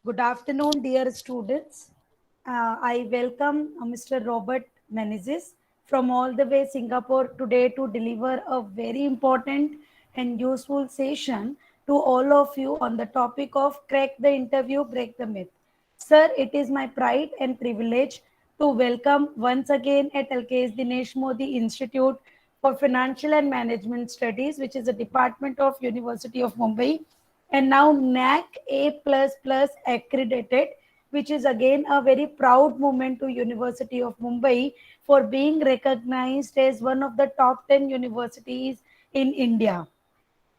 Good afternoon, dear students. I welcome Mr. Robert Menezes from all the way Singapore today to deliver a very important and useful session to all of you on the topic of crack the interview, break the myth. Sir, it is my pride and privilege to welcome once again at LKS Dinesh Modi Institute for Financial and Management Studies, which is a department of University of Mumbai, and now NAC A++ accredited, which is again a very proud moment to University of Mumbai for being recognized as one of the top 10 universities in India.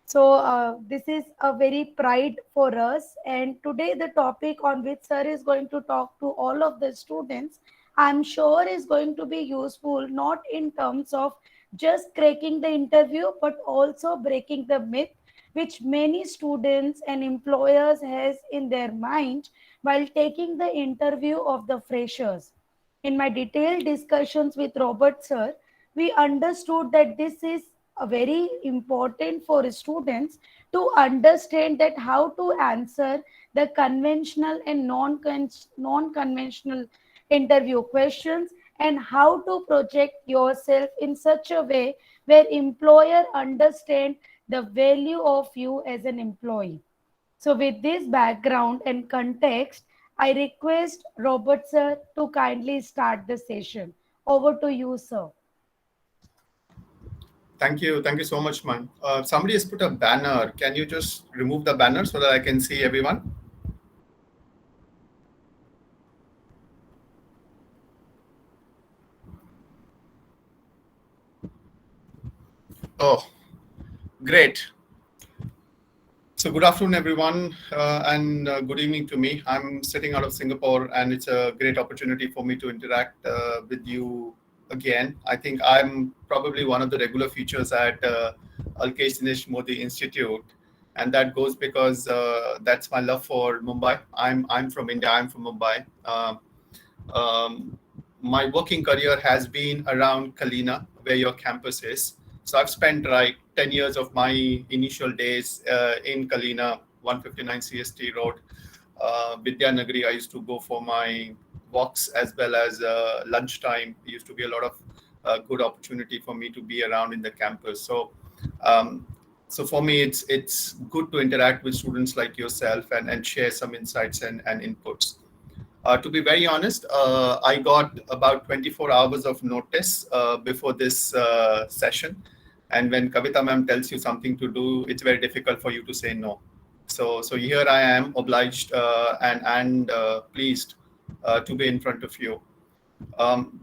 So this is a very pride for us. And today the topic on which sir is going to talk to all of the students, I'm sure is going to be useful, not in terms of just cracking the interview, but also breaking the myth which many students and employers has in their mind while taking the interview of the freshers. In my detailed discussions with Robert sir, we understood that this is very important for students to understand that how to answer the conventional and non-conventional interview questions and how to project yourself in such a way where employer understand the value of you as an employee. So, with this background and context, I request Robert sir to kindly start the session. Over to you, sir. Thank you so much, man. Somebody has put a banner. Can you just remove the banner so that I can see everyone? Oh, great. So good afternoon, everyone, and good evening to me. I'm sitting out of Singapore, and it's a great opportunity for me to interact with you again. I think I'm probably one of the regular features at Alkesh Dinesh Modi Institute, and that goes because that's my love for Mumbai. I'm from India. I'm from Mumbai. Um, my working career has been around Kalina, where your campus is. So I've spent like 10 years of my initial days in Kalina, 159 CST Road, Vidyanagari. I used to go for my walks as well as lunchtime. There used to be a lot of good opportunity for me to be around in the campus. Um, so for me, it's good to interact with students like yourself and share some insights and inputs. To be very honest, I got about 24 hours of notice before this session. And when Kavita ma'am tells you something to do, it's very difficult for you to say no. So here I am, obliged and pleased to be in front of you.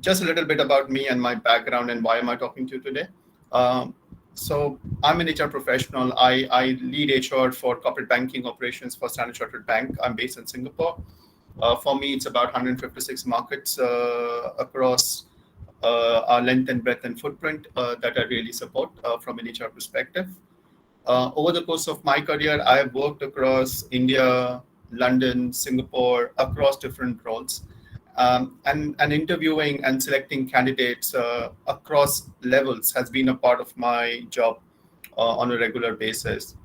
Just a little bit about me and my background and why am I talking to you today. So I'm an HR professional. I lead HR for corporate banking operations for Standard Chartered Bank. I'm based in Singapore. For me, it's about 156 markets across our length and breadth and footprint that I really support from an HR perspective. Over the course of my career, I have worked across India, London, Singapore, across different roles. And interviewing and selecting candidates across levels has been a part of my job on a regular basis.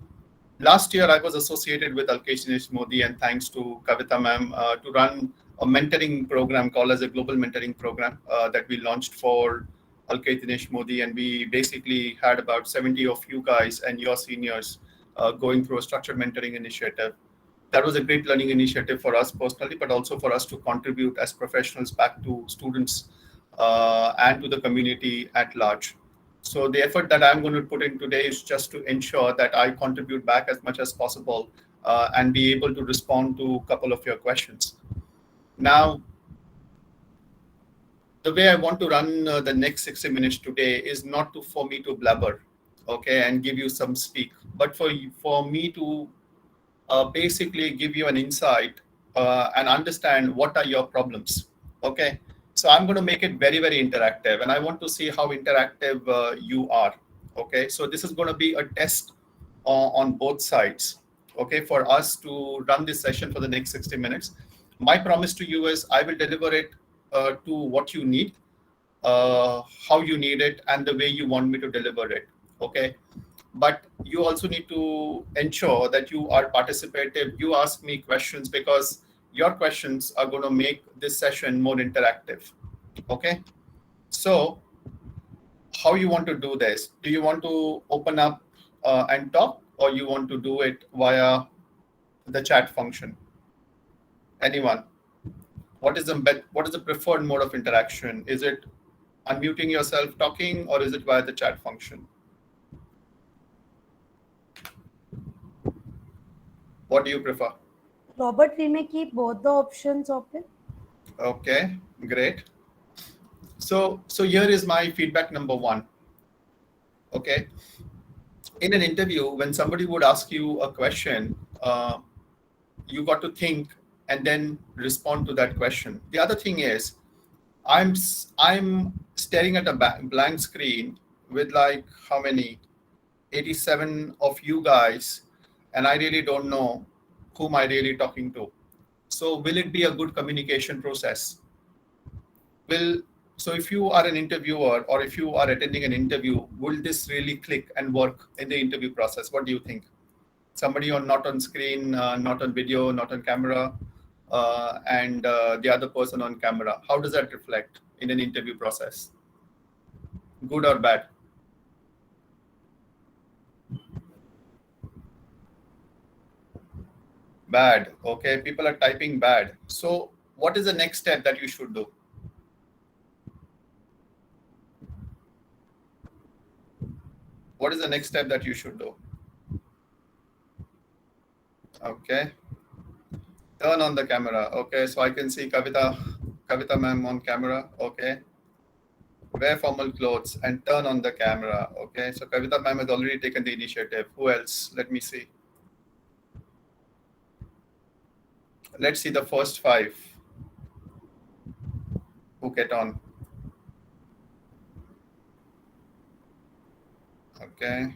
Last year, I was associated with Alkesh Dinesh Modi, and thanks to Kavita ma'am, to run a mentoring program called as a global mentoring program that we launched for Alkesh Dinesh Modi. And we basically had about 70 of you guys and your seniors going through a structured mentoring initiative. That was a great learning initiative for us personally, but also for us to contribute as professionals back to students and to the community at large. So the effort that I'm going to put in today is just to ensure that I contribute back as much as possible and be able to respond to a couple of your questions. Now, the way I want to run the next 60 minutes today is not for me to blabber, okay, and give you some speak, but for me to basically give you an insight and understand what are your problems, okay. So I'm going to make it very, very interactive, and I want to see how interactive you are, okay. So this is going to be a test on both sides, okay, for us to run this session for the next 60 minutes. My promise to you is I will deliver it to what you need, how you need it, and the way you want me to deliver it, okay. But you also need to ensure that you are participative. You ask me questions because your questions are going to make this session more interactive. Okay. So how you want to do this? Do you want to open up and talk, or you want to do it via the chat function? Anyone? What is the preferred mode of interaction? Is it unmuting yourself talking, or is it via the chat function? What do you prefer? Robert, we may keep both the options open. Okay, great. So here is my feedback number one. Okay. In an interview, when somebody would ask you a question, you got to think and then respond to that question. The other thing is, I'm staring at a blank screen with like how many 87 of you guys, and I really don't know whom I really talking to. So will it be a good communication process? So if you are an interviewer or if you are attending an interview, will this really click and work in the interview process? What do you think? Somebody not on screen, not on video, not on camera, and the other person on camera. How does that reflect in an interview process? Good or bad? Bad. Okay, people are typing bad. So what is the next step that you should do? What is the next step that you should do? Okay. Turn on the camera. Okay, so I can see Kavita ma'am on camera. Okay. Wear formal clothes and turn on the camera. Okay, so Kavita ma'am has already taken the initiative. Who else? Let me see. Let's see the first 5 who get on. Okay.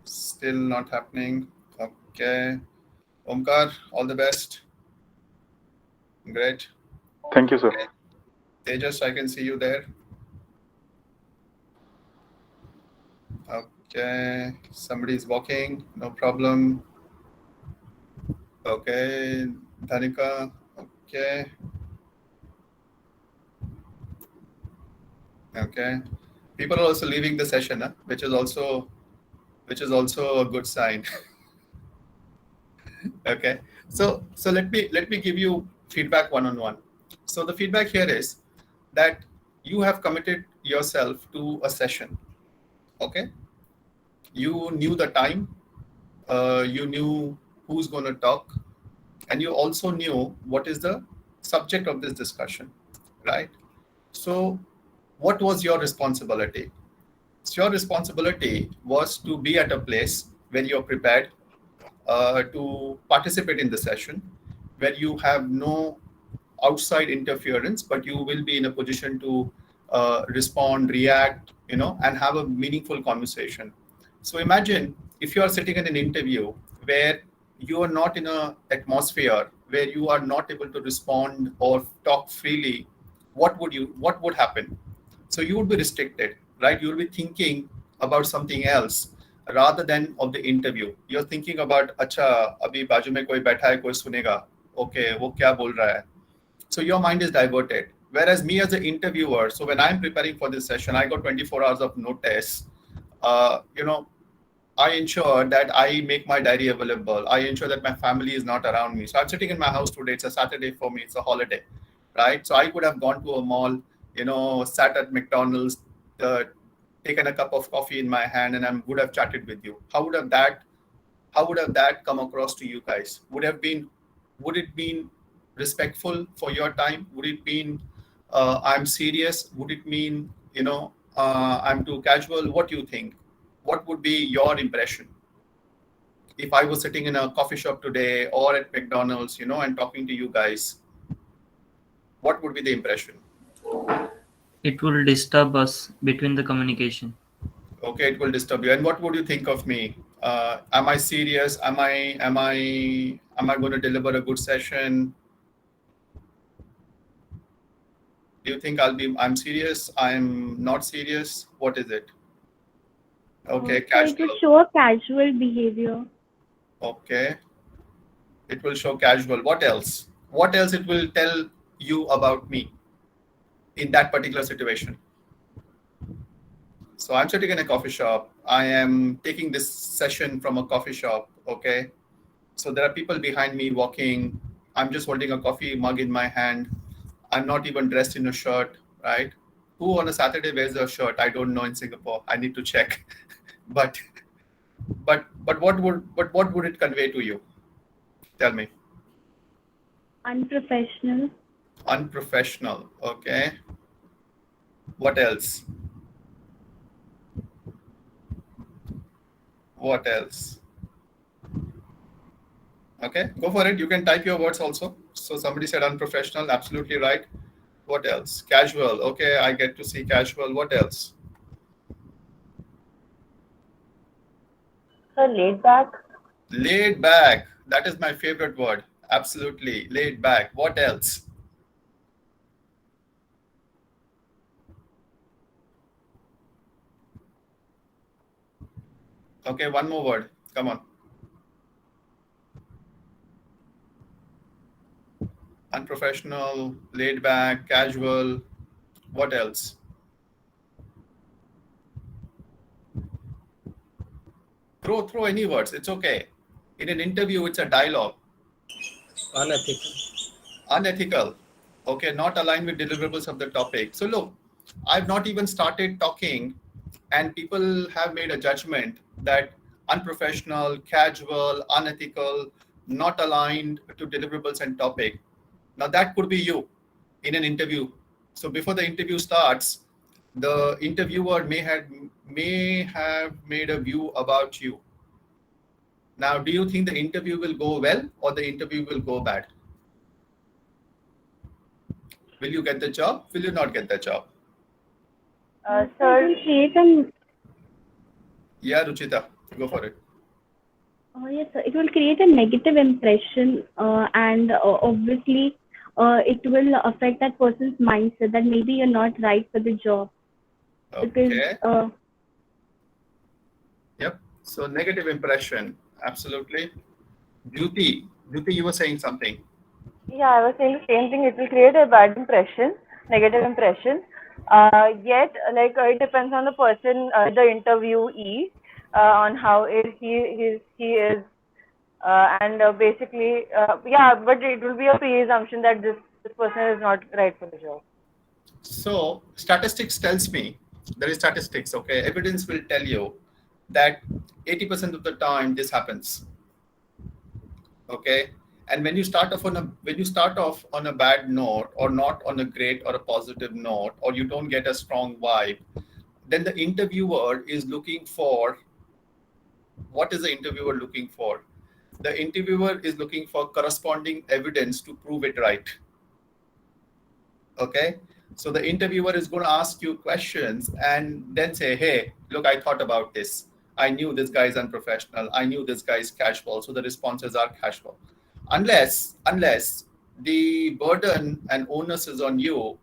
Still not happening. Okay. Omkar, all the best. Great. Thank you, sir. Okay. Tejas, I can see you there. Okay. Somebody is walking. No problem. Okay. Dhanika. Okay. Okay. People are also leaving the session, which is also a good sign. Okay. So let me give you feedback one-on-one. So the feedback here is that you have committed yourself to a session. Okay. You knew the time, you knew who's going to talk, and you also knew what is the subject of this discussion, right? So what was your responsibility? So your responsibility was to be at a place where you're prepared to participate in the session, where you have no outside interference, but you will be in a position to respond, react, and have a meaningful conversation. So imagine if you are sitting in an interview where you are not in an atmosphere where you are not able to respond or talk freely, what would happen? So you would be restricted, right? You will be thinking about something else rather than of the interview. You're thinking about, अच्छा अभी बाजू में कोई बैठा है, कोई सुनेगा, okay, वो क्या बोल रहा है? So your mind is diverted. Whereas me as an interviewer, so when I'm preparing for this session, I got 24 hours of notice. I ensure that I make my diary available. I ensure that my family is not around me. So I'm sitting in my house today. It's a Saturday for me. It's a holiday, right? So I could have gone to a mall, sat at McDonald's, taken a cup of coffee in my hand, and I would have chatted with you. How would have that come across to you guys? Would it been respectful for your time? Would it mean I'm serious? Would it mean I'm too casual? What do you think? What would be your impression if I was sitting in a coffee shop today or at McDonald's, and talking to you guys? What would be the impression? It will disturb us between the communication. Okay, it will disturb you. And what would you think of me? Am I serious? Am I going to deliver a good session? Do you think I'm serious? I'm not serious? What is it? Okay, It will show a casual behavior. Okay. It will show casual. What else? what else it will tell you about me in that particular situation? So I'm sitting in a coffee shop. I am taking this session from a coffee shop. Okay. So there are people behind me walking. I'm just holding a coffee mug in my hand. I'm not even dressed in a shirt, right? Who on a Saturday wears a shirt? I don't know in Singapore. I need to check. but what would it convey to you? Tell me. Unprofessional. Unprofessional. Okay. What else? What else? Okay, go for it. You can type your words also. So somebody said unprofessional. Absolutely right. What else? Casual. Okay, I get to see casual. What else? So laid back. Laid back. That is my favorite word. Absolutely. Laid back. What else? Okay, one more word. Come on. Unprofessional, laid back, casual. What else? Throw any words. It's okay. In an interview, it's a dialogue. Unethical. Unethical. Okay, not aligned with deliverables of the topic. So look, I've not even started talking, and people have made a judgment that unprofessional, casual, unethical, not aligned to deliverables and topic. Now that could be you in an interview. So before the interview starts, the interviewer may have made a view about you. Now, do you think the interview will go well or the interview will go bad? Will you get the job? Will you not get the job? It Sir, will create an Yeah, Ruchita, go for it. yes, sir. It will create a negative impression, and obviously, it will affect that person's mindset that maybe you're not right for the job because Okay. Yep. So negative impression. Absolutely. Beauty, you were saying something. yeah, I was saying the same thing. It will create a bad impression, negative impression. Yet, like it depends on the person, the interviewee, on how he is, and basically, yeah. But it will be a preassumption that this person is not right for the job. So statistics tells me, there is statistics, okay? Evidence will tell you that 80% of the time this happens. Okay. And when you start off on a bad note, or not on a great or a positive note, or you don't get a strong vibe, then the interviewer is looking for, what is the interviewer looking for? The interviewer is looking for corresponding evidence to prove it right. Okay. So the interviewer is going to ask you questions and then say, hey, look, I thought about this. I knew this guy is unprofessional. I knew this guy is casual. So the responses are casual. Unless the burden and onus is on you,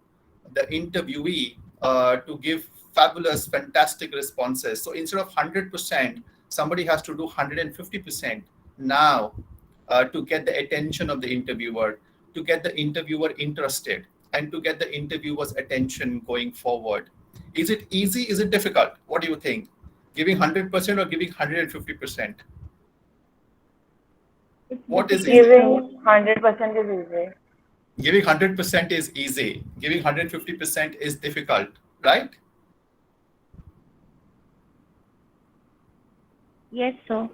the interviewee, to give fabulous, fantastic responses. So instead of 100%, somebody has to do 150% now to get the attention of the interviewer, to get the interviewer interested, and to get the interviewer's attention going forward. Is it easy? Is it difficult? What do you think? Giving 100% or giving 150%? What is easy? Giving 100% is easy. Giving 100% is easy. Giving 150% is difficult, right? Yes, sir.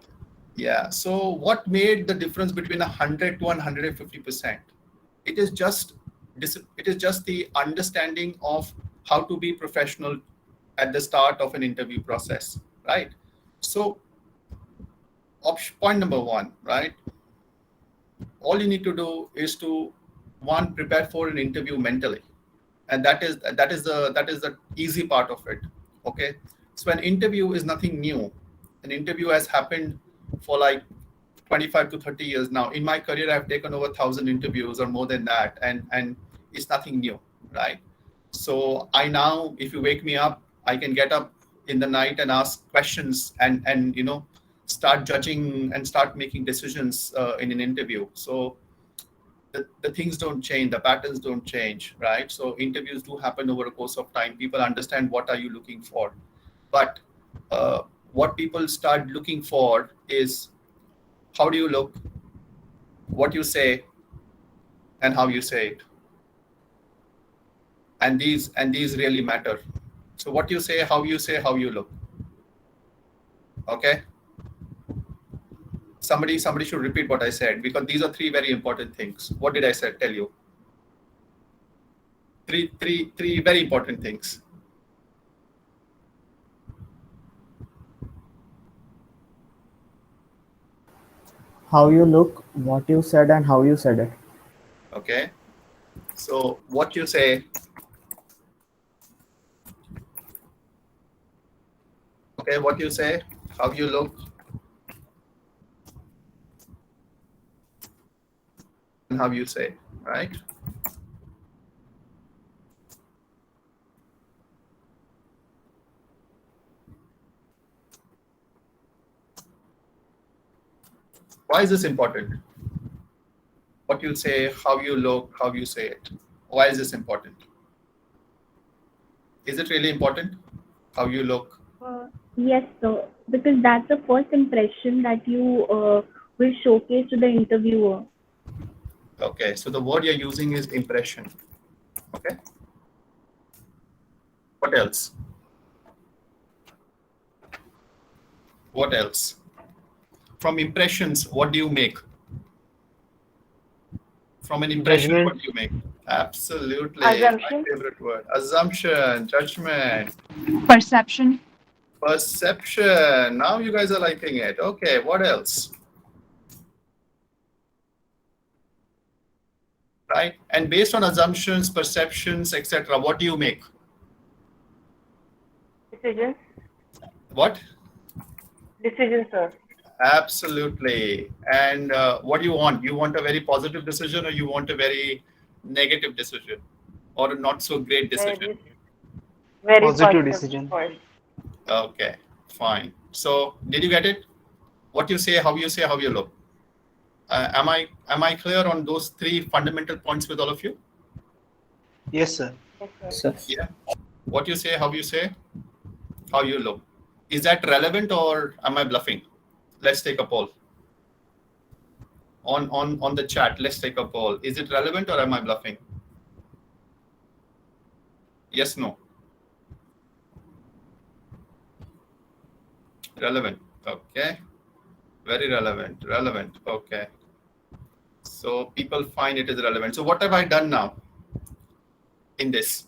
Yeah. So what made the difference between 100 to 150%? It is just the understanding of how to be professional at the start of an interview process, right? So point number one, right? All you need to do is to prepare for an interview mentally, and that is the easy part of it. Okay. So an interview is nothing new. An interview has happened for like 25 to 30 years now. In my career, I've taken over 1,000 interviews or more than that, and it's nothing new, right? So I now, if you wake me up, I can get up in the night and ask questions and start judging and start making decisions in an interview. So the things don't change, the patterns don't change, right? So interviews do happen over a course of time. People understand what are you looking for, but what people start looking for is how do you look, what you say, and how you say it. And these really matter. So what you say, how you look. Okay. Somebody should repeat what I said, because these are three very important things. What did I tell you? Three very important things. How you look, what you said, and how you said it. Okay. So what you say, okay, what you say, how you look, and how you say, right? Why is this important? What you say, how you look, how you say it. Why is this important? Is it really important? How you look? Yes, sir. Because that's the first impression that you will showcase to the interviewer. Okay, so the word you're using is impression. Okay. What else? What else? From impressions, what do you make? From an impression, Judgment. what do you make? Absolutely. Assumption. My favorite word. Assumption, judgment, Perception. perception. Now you guys are liking it. Okay, what else? Right? And based on assumptions, perceptions, etc., what do you make? Decisions. What? Decisions, sir. Absolutely. And what do you want? You want a very positive decision, or you want a very negative decision, or a not so great decision? Very Positive decision. Point. Okay, fine. So did you get it? What you say, how you look. Am I clear on those three fundamental points with all of you? Yes, sir. Yes, sir. Sir. Yeah. What you say, how you look. Is that relevant, or am I bluffing? Let's take a poll. On the chat, let's take a poll. Is it relevant, or am I bluffing? Yes, no. Relevant. Okay. Very relevant. Relevant. Okay. So people find it is relevant. So what have I done now in this?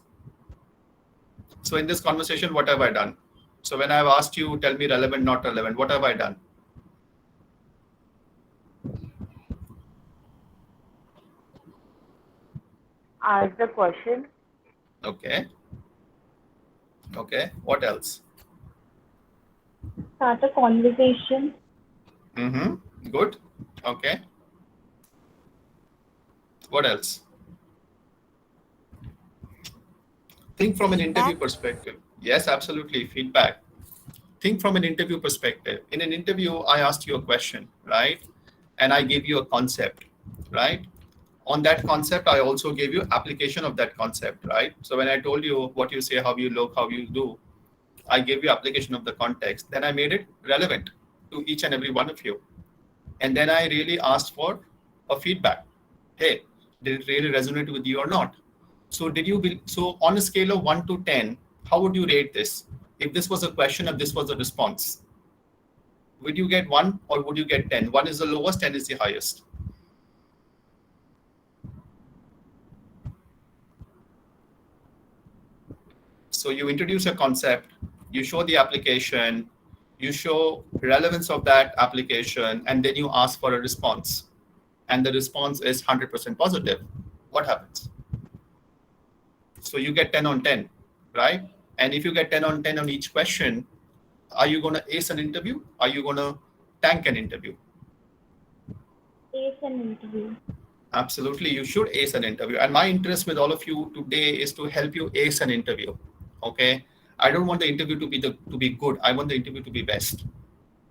So in this conversation, what have I done? So when I've asked you, tell me relevant, not relevant, what have I done? Ask the question. Okay. Okay. What else? Start a conversation. Mm-hmm. Good. Okay. What else? Think from an interview perspective. Yes, absolutely. Feedback. Think from an interview perspective. In an interview, I asked you a question, right? And I gave you a concept, right? On that concept, I also gave you application of that concept, right? So when I told you what you say, how you look, how you do, I gave you application of the context. Then I made it relevant to each and every one of you. And then I really asked for a feedback. Hey, did it really resonate with you or not? So so on a scale of 1 to 10, how would you rate this? If this was a question and this was a response, would you get 1 or would you get 10? 1 is the lowest, 10 is the highest. So you introduce a concept, you show the application, you show relevance of that application, and then you ask for a response. And the response is 100% positive. What happens? So you get 10 on 10, right? And if you get 10 on 10 on each question, are you going to ace an interview? Are you going to tank an interview? Ace an interview. Absolutely, you should ace an interview. And my interest with all of you today is to help you ace an interview. Okay, I don't want the interview to be good. I want the interview to be best.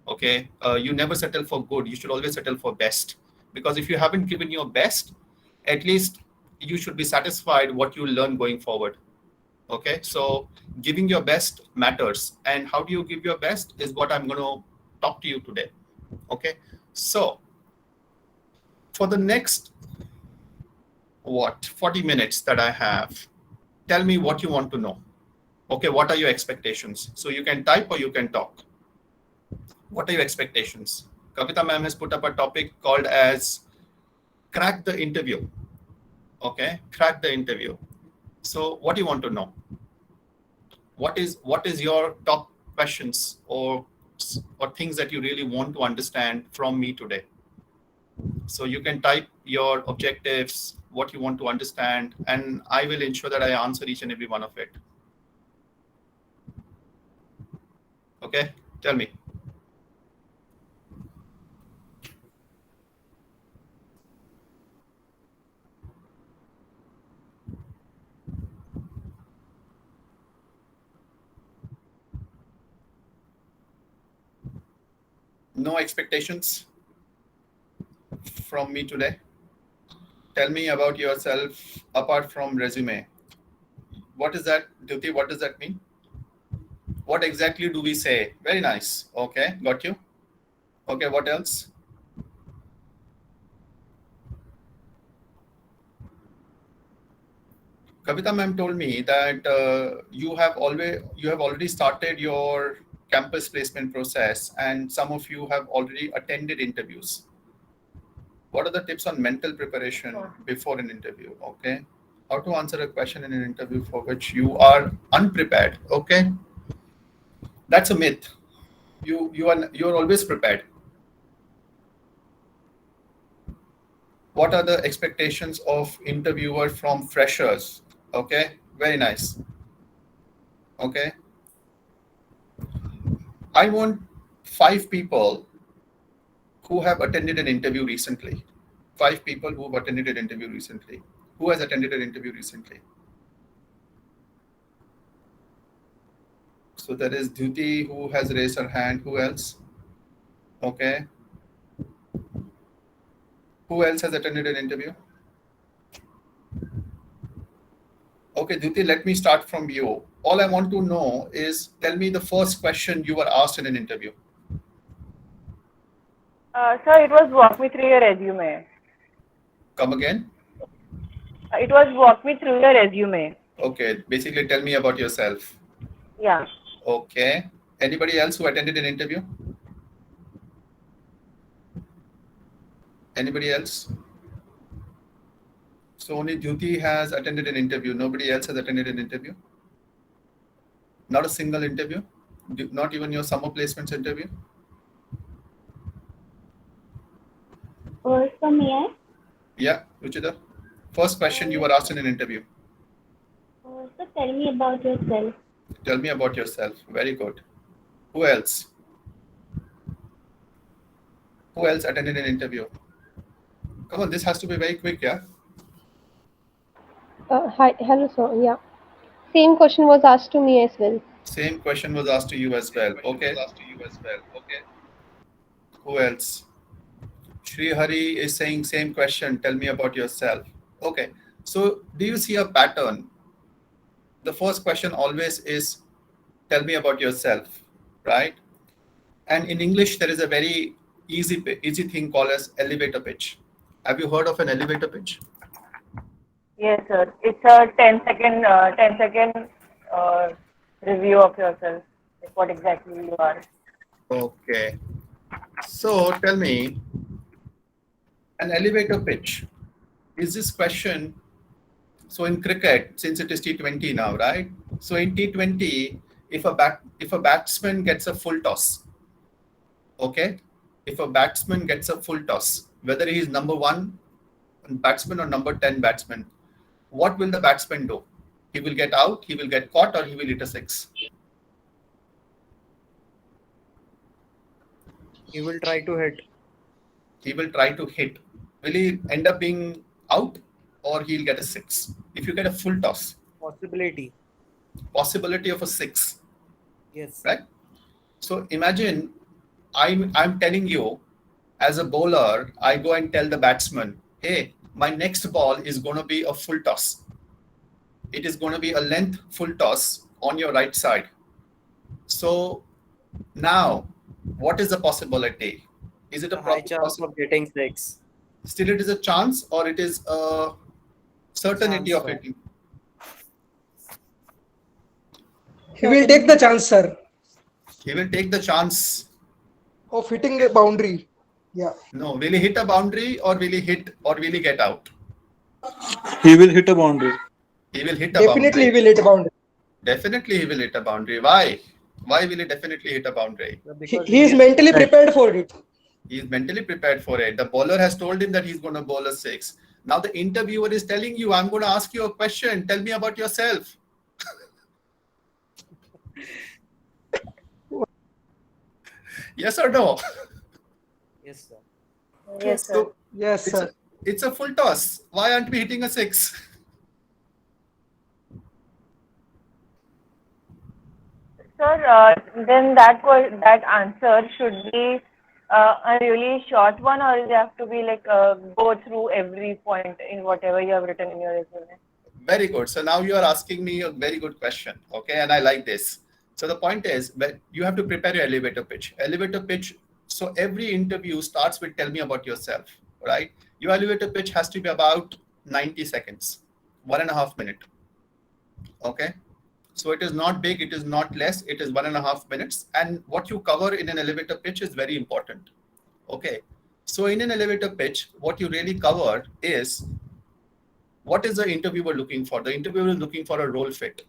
Okay, you never settle for good. You should always settle for best. Because if you haven't given your best, at least you should be satisfied what you learn going forward. Okay, so giving your best matters, and how do you give your best is what I'm going to talk to you today. Okay, so for the next 40 minutes that I have, tell me what you want to know. Okay, what are your expectations? So you can type or you can talk. What are your expectations? Kavita ma'am has put up a topic called as crack the interview. Okay, crack the interview. So what do you want to know? What is your top questions or things that you really want to understand from me today? So you can type your objectives, what you want to understand, and I will ensure that I answer each and every one of it. Okay, tell me. No expectations from me today? Tell me about yourself apart from resume. What is that, Duty? What does that mean? What exactly do we say? Very nice. Okay, got you. Okay, what else? Kavita ma'am told me that you have already started your campus placement process, and some of you have already attended interviews. What are the tips on mental preparation before an interview? Okay, how to answer a question in an interview for which you are unprepared? Okay, that's a myth. You're always prepared. What are the expectations of interviewer from freshers? Okay, very nice. Okay, I want 5 people who have attended an interview recently. 5 people who have attended an interview recently. Who has attended an interview recently? So there is Dhuti who has raised her hand. Who else? Okay. Who else has attended an interview? Okay, Dhuti, let me start from you. All I want to know is, tell me the first question you were asked in an interview. Sir, it was walk me through your resume. Come again? It was walk me through your resume. Okay, basically tell me about yourself. Yeah. Okay. Anybody else who attended an interview? Anybody else? So only Dhuti has attended an interview. Nobody else has attended an interview? Not a single interview? Not even your summer placements interview? So may I? Yeah, Ruchita. First question you were asked in an interview. So tell me about yourself. Tell me about yourself. Very good. Who else? Who else attended an interview? Come on, this has to be very quick, yeah? Hi, hello, sir. Yeah, same question was asked to me as well. Same question was asked to you as well. Okay. Who else? Shri Hari is saying same question. Tell me about yourself. Okay. So do you see a pattern? The first question always is, tell me about yourself, right? And in English, there is a very easy thing called as elevator pitch. Have you heard of an elevator pitch? Yes, sir. It's a 10-second review of yourself, like what exactly you are. Okay. So tell me, an elevator pitch, is this question, so in cricket, since it is T20 now, right? So in T20, if a batsman gets a full toss, okay? If a batsman gets a full toss, whether he is number 1 batsman or number 10 batsman, what will the batsman do? He will get out, he will get caught, or he will hit a 6? He will try to hit. He will try to hit. Will he end up being out, or he'll get a 6? If you get a full toss. Possibility. Possibility of a 6. Yes. Right? So imagine I'm telling you, as a bowler, I go and tell the batsman, hey, my next ball is going to be a full toss. It is going to be a length full toss on your right side. So now, what is the possibility? Is it a High chance of getting 6. Still, it is a chance, or it is a certainty Chance, of sir. hitting? He will take the chance, sir, He will take the chance. of hitting a boundary. Yeah. No, will he hit a boundary, or will he hit, or will he get out? He will hit a boundary. He will hit a Definitely he boundary. will hit a boundary. Definitely, he will hit a boundary. Why? Why will he definitely hit a boundary? He is mentally prepared for it. He is mentally prepared for it. The bowler has told him that he's going to bowl a 6. Now the interviewer is telling you, I'm going to ask you a question. Tell me about yourself. Yes or no? Yes, sir. Yes, sir. So Yes, sir. it's a full toss. Why aren't we hitting a 6? Sir, then that answer should be a really short one, or you have to be like go through every point in whatever you have written in your resume. Very good. So now you are asking me a very good question. Okay. And I like this. So the point is that you have to prepare your elevator pitch. Elevator pitch. So every interview starts with tell me about yourself, right? Your elevator pitch has to be about 90 seconds, 1.5 minutes. Okay. So it is not big. It is not less. It is 1.5 minutes. And what you cover in an elevator pitch is very important. Okay. So in an elevator pitch, what you really cover is what is the interviewer looking for? The interviewer is looking for a role fit,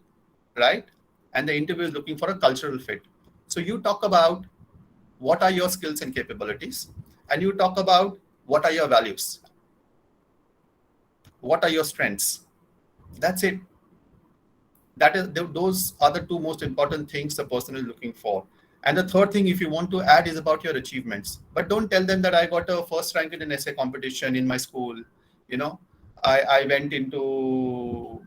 right? And the interviewer is looking for a cultural fit. So you talk about what are your skills and capabilities, and you talk about what are your values, what are your strengths. That's it. Those are the two most important things the person is looking for. And the third thing, if you want to add, is about your achievements. But don't tell them that I got a first rank in an essay competition in my school. I went into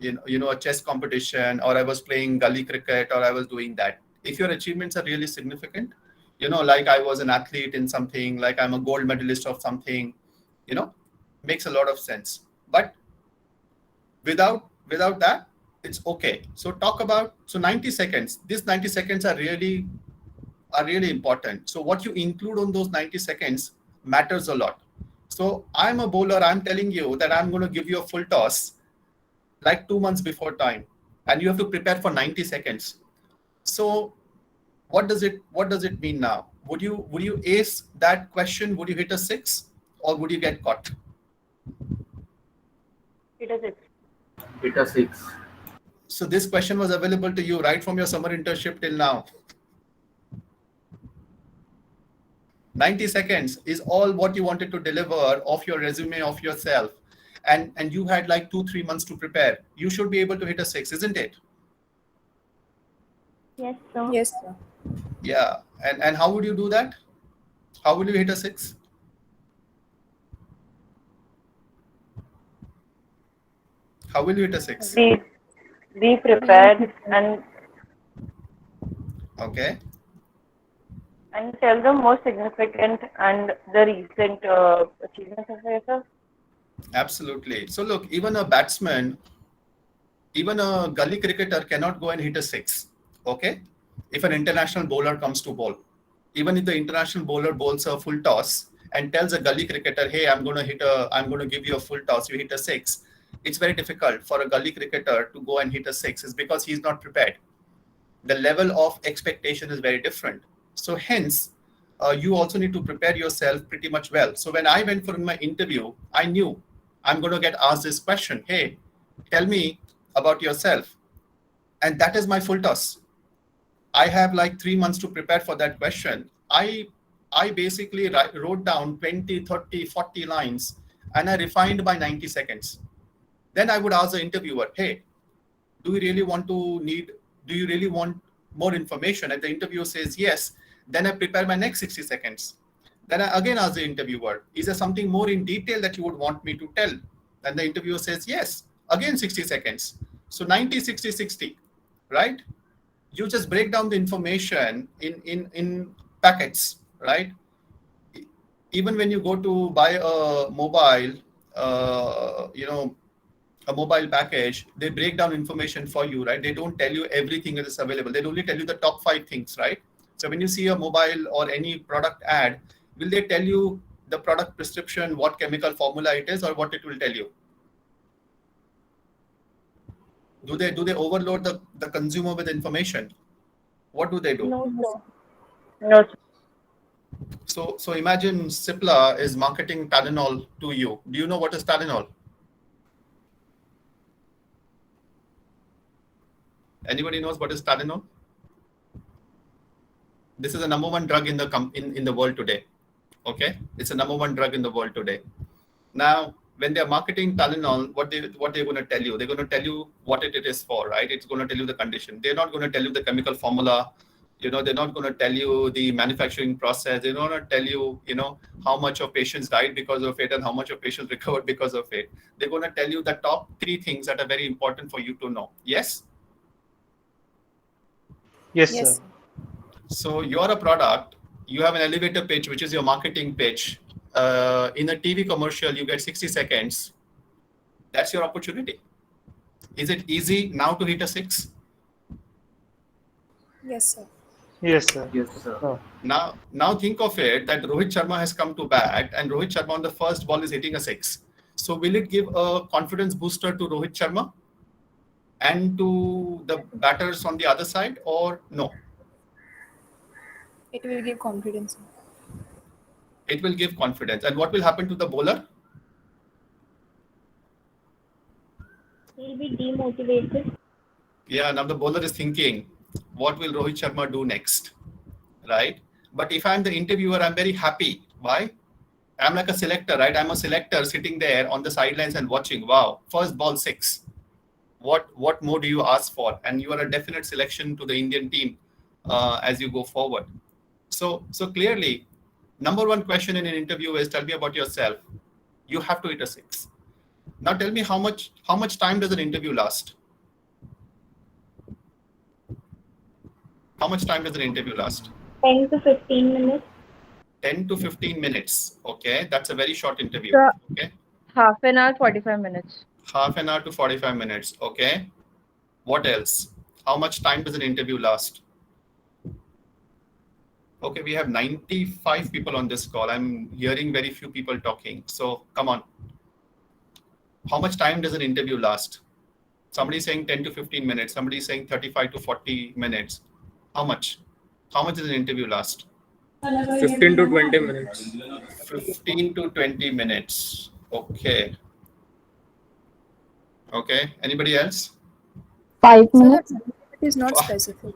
a chess competition, or I was playing gully cricket, or I was doing that. If your achievements are really significant, like I was an athlete in something, like I'm a gold medalist of something, makes a lot of sense. But without that, it's okay. So talk about 90 seconds. These 90 seconds are really important. So what you include on those 90 seconds matters a lot. So I'm a bowler. I'm telling you that I'm going to give you a full toss like 2 months before time, and you have to prepare for 90 seconds. So what does it mean now? Would you ace that question? Would you hit a 6, or would you get caught? It is it. Hit a 6. So this question was available to you right from your summer internship till now. 90 seconds is all what you wanted to deliver of your resume of yourself. And you had like 2-3 months to prepare. You should be able to hit a 6, isn't it? Yes, sir. Yes, sir. Yeah. And how would you do that? How will you hit a 6? How will you hit a 6? Be prepared and Okay. and tell the most significant and the recent achievements of yourself. Absolutely. So look, even a batsman, even a gully cricketer cannot go and hit a 6. Okay. If an international bowler comes to bowl, even if the international bowler bowls a full toss and tells a gully cricketer, hey, I'm going to give you a full toss, you hit a 6. It's very difficult for a gully cricketer to go and hit a 6. It's because he's not prepared. The level of expectation is very different. So hence, you also need to prepare yourself pretty much well. So when I went for my interview, I knew I'm going to get asked this question. Hey, tell me about yourself. And that is my full toss. I have like 3 months to prepare for that question. I basically wrote down 20, 30, 40 lines, and I refined by 90 seconds. Then I would ask the interviewer, hey, do you really want more information? And the interviewer says yes. Then I prepare my next 60 seconds. Then I again ask the interviewer, is there something more in detail that you would want me to tell? And the interviewer says yes. Again 60 seconds. So 90, 60, 60, right? You just break down the information in packets, right? Even when you go to buy a mobile, a mobile package, they break down information for you, right? They don't tell you everything that is available. They only tell you the top 5 things, right? So when you see a mobile or any product ad, will they tell you the product prescription, what chemical formula it is, or what it will tell you? Do they overload the consumer with information? What do they do? No, sir. No, sir. So imagine Cipla is marketing Tylenol to you. Do you know what is Tylenol? Anybody knows what is Tylenol? This is the number 1 drug in the world today. Okay, it's the number 1 drug in the world today. Now, when they're marketing Tylenol, what they're going to tell you? They're going to tell you what it is for, right? It's going to tell you the condition. They're not going to tell you the chemical formula. They're not going to tell you the manufacturing process. They're not going to tell you, how much of patients died because of it and how much of patients recovered because of it. They're going to tell you the top 3 things that are very important for you to know. Yes? Yes, Yes. sir. So you're a product, you have an elevator pitch, which is your marketing pitch. In a TV commercial, you get 60 seconds. That's your opportunity. Is it easy now to hit a 6? Yes, sir. Yes, sir. Yes, sir. Now think of it that Rohit Sharma has come to bat and Rohit Sharma on the first ball is hitting a 6. So will it give a confidence booster to Rohit Sharma and to the batters on the other side, or no? It will give confidence. It will give confidence. And what will happen to the bowler? He'll be demotivated. Yeah, now the bowler is thinking, what will Rohit Sharma do next? Right? But if I'm the interviewer, I'm very happy. Why? I'm like a selector, right? I'm a selector sitting there on the sidelines and watching. Wow, first ball 6. What more do you ask for? And you are a definite selection to the Indian team as you go forward. So clearly, number 1 question in an interview is, tell me about yourself. You have to hit a 6. Now tell me how much time does an interview last? How much time does an interview last? 10 to 15 minutes. 10 to 15 minutes. Okay, that's a very short interview. Sir. Okay, Half an hour, 45 minutes. half an hour to 45 minutes. Okay, what else? How much time does an interview last? Okay, we have 95 people on this call. I'm hearing very few people talking. So come on. How much time does an interview last? Somebody is saying 10 to 15 minutes. Somebody is saying 35 to 40 minutes. How much? How much does an interview last? 15 to 20 minutes. 15 to 20 minutes. Okay. Okay. Anybody else? 5 So minutes. it is not Wow. specific.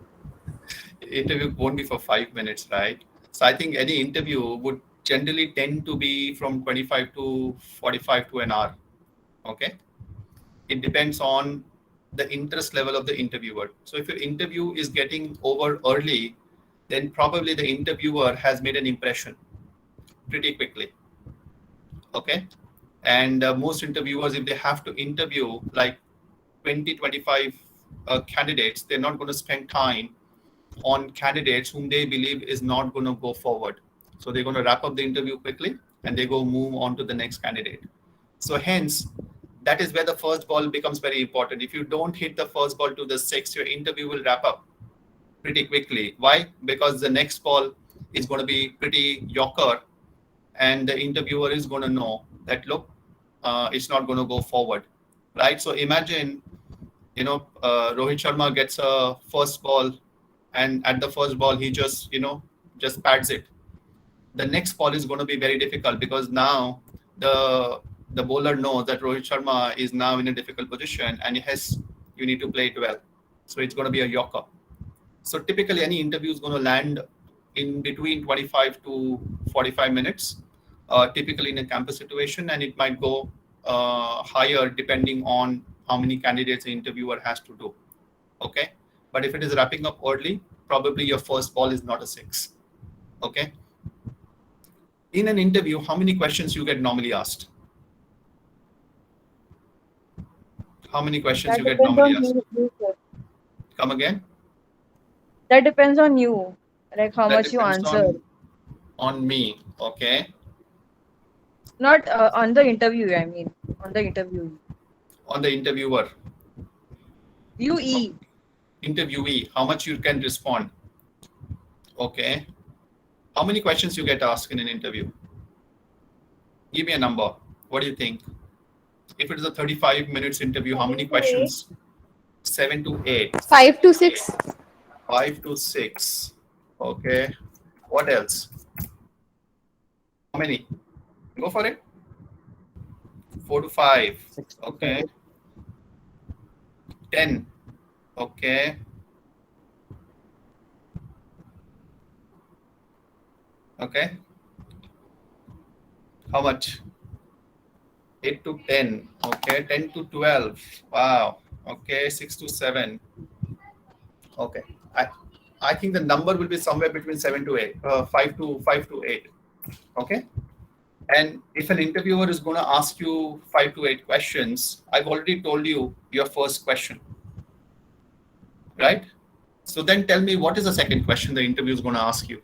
Interview won't be for 5 minutes, right? So I think any interview would generally tend to be from 25 to 45 to an hour. Okay. It depends on the interest level of the interviewer. So if your interview is getting over early, then probably the interviewer has made an impression pretty quickly. Okay. And most interviewers, if they have to interview like 20, 25 candidates, they're not going to spend time on candidates whom they believe is not going to go forward. So they're going to wrap up the interview quickly and they go move on to the next candidate. So hence, that is where the first ball becomes very important. If you don't hit the first ball to the 6, your interview will wrap up pretty quickly. Why? Because the next ball is going to be pretty yorker and the interviewer is going to know that, look, it's not going to go forward, right? So imagine, Rohit Sharma gets a first ball and at the first ball, he just pads it. The next ball is going to be very difficult because now the bowler knows that Rohit Sharma is now in a difficult position and you need to play it well. So it's going to be a yorker. So typically any interview is going to land in between 25 to 45 minutes, typically in a campus situation, and it might go higher depending on how many candidates the interviewer has to do. Okay. But if it is wrapping up early, probably your first ball is not a 6. Okay. In an interview, how many questions you get normally asked? How many questions you get normally asked? Come again? That depends on you, like how That much you depends answer. on me. Okay. Not on the interview, I mean, on the interview. On the interviewer. UE. Interviewee, how much you can respond. Okay. How many questions you get asked in an interview? Give me a number. What do you think? If it is a 35 minutes interview, how many questions? 7 to 8. 5 to 6. 5 to 6. Okay. What else? How many? Go for it. 4 to 5. Okay. 10. Okay. Okay. How much? 8 to 10. Okay. 10 to 12. Wow. Okay. 6 to 7. Okay. I think the number will be somewhere between 7 to 8. 5 to 8. Okay. And if an interviewer is going to ask you 5 to 8 questions, I've already told you your first question. Right? So then tell me, what is the second question the interview is going to ask you?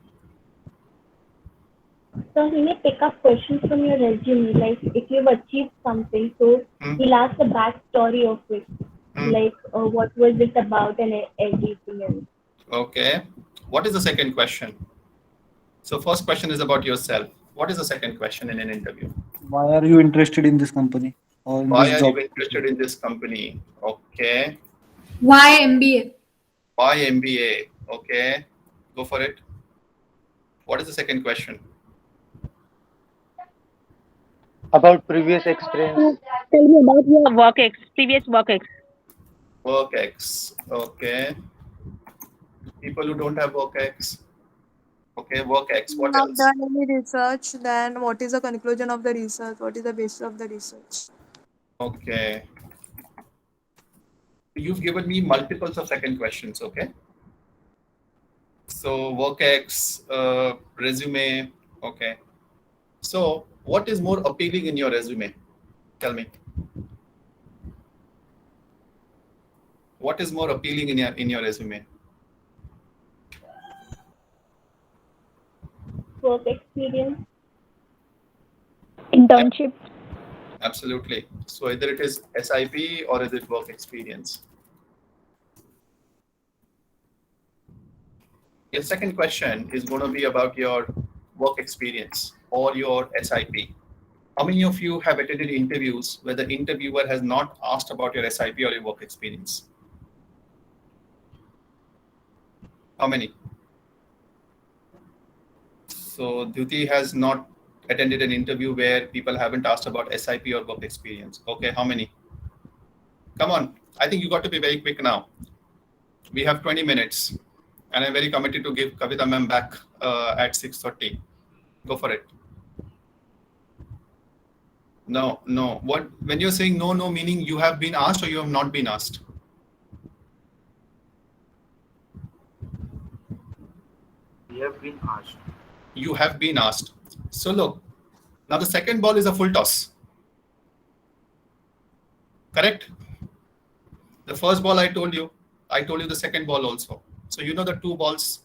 So he may pick up questions from your resume, like if you've achieved something, so he'll ask the backstory of it, like what was it about and everything else. Okay. What is the second question? So first question is about yourself. What is the second question in an interview? Why are you interested in this company or in Why this are job? you interested in this company? Okay. Why MBA? Why MBA? Okay. Go for it. What is the second question? About previous experience. Tell me about your previous work ex. Work X. Okay. People who don't have work X. Okay, work X. What else? Done any research, then what is the conclusion of the research? What is the basis of the research? Okay. You've given me multiples of second questions, okay? So work X, resume, okay. So what is more appealing in your resume? Tell me. What is more appealing in your resume? Work experience. Internship. Absolutely. So either it is SIP or is it work experience? Your second question is going to be about your work experience or your SIP. How many of you have attended interviews where the interviewer has not asked about your SIP or your work experience? How many? So Dhyuti has not attended an interview where people haven't asked about SIP or work experience. Okay, how many? Come on. I think you got to be very quick now. We have 20 minutes and I'm very committed to give Kavita ma'am back at 6:30. Go for it. No. What, when you're saying no, meaning you have been asked or you have not been asked? We have been asked. You have been asked. So look, now the second ball is a full toss. Correct? The first ball I told you the second ball also. So you know the two balls,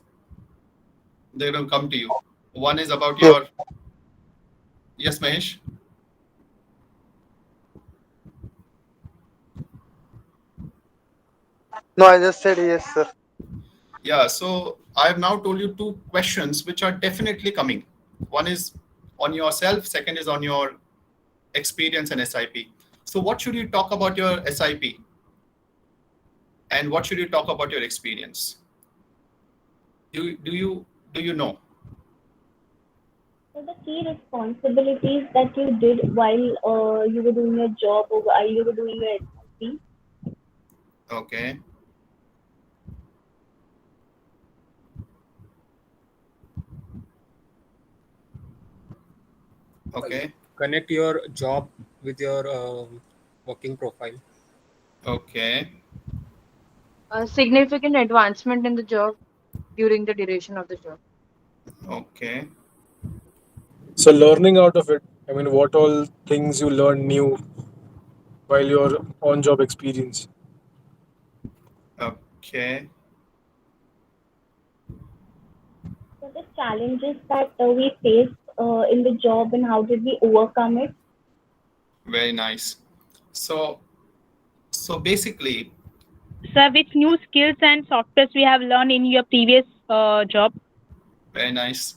they're going to come to you. One is about your, yes, Mahesh? No, I just said yes, sir. Yeah, so I have now told you two questions which are definitely coming. One is on yourself, second is on your experience and SIP. So what should you talk about your SIP? And what should you talk about your experience? Do you know? So the key responsibilities that you did while you were doing your job or while you were doing your SIP. Okay. Okay. Connect your job with your working profile. Okay. A significant advancement in the job during the duration of the job. Okay. So learning out of it, I mean, what all things you learn new while you're on job experience. Okay. So the challenges that we face in the job and how did we overcome it? Very nice. So basically, Sir, which new skills and softwares we have learned in your previous job? very nice.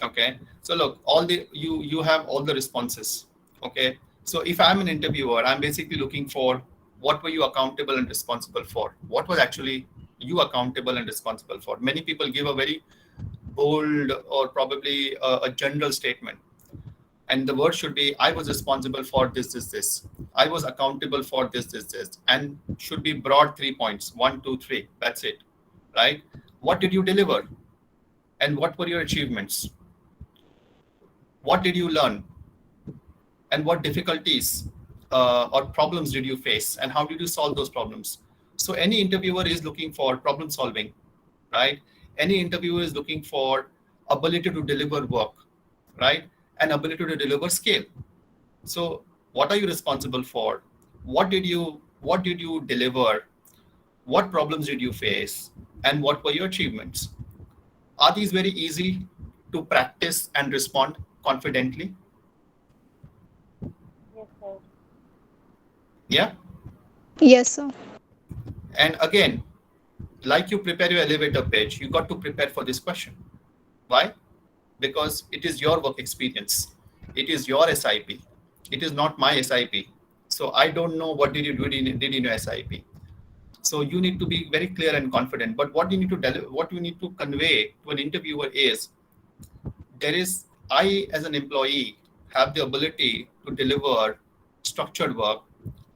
Okay. So look, you have all the responses. Okay. So if I'm an interviewer, I'm basically looking for what were you accountable and responsible for? What was actually you accountable and responsible for? Many people give a very bold or probably a general statement. And the word should be, I was responsible for this. I was accountable for this. And should be broad 3 points. 1, 2, 3. That's it. Right? What did you deliver? And what were your achievements? What did you learn? And what difficulties or problems did you face? And how did you solve those problems? So any interviewer is looking for problem solving, right? Any interviewer is looking for ability to deliver work, right? And ability to deliver scale. So what are you responsible for? What did you deliver? What problems did you face? And what were your achievements? Are these very easy to practice and respond confidently? Yes, sir. Yeah. Yes, sir. And again, like you prepare your elevator pitch, you got to prepare for this question. Why? Because it is your work experience. It is your SIP. It is not my SIP. So I don't know what did you do did in your SIP. So you need to be very clear and confident. But what you need to convey to an interviewer is, I as an employee have the ability to deliver structured work.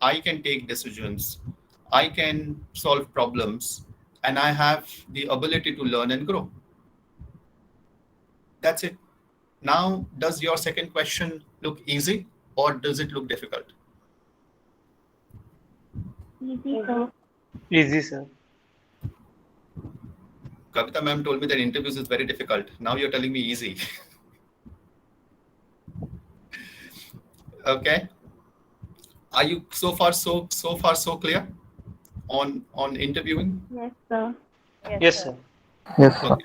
I can take decisions. I can solve problems, and I have the ability to learn and grow. That's it. Now, does your second question look easy or does it look difficult? Easy, sir. Easy, sir. Kavita ma'am told me that interviews is very difficult. Now you're telling me easy. Okay. Are you so far so clear on interviewing? Yes, sir. Yes, sir. Yes, sir. Okay.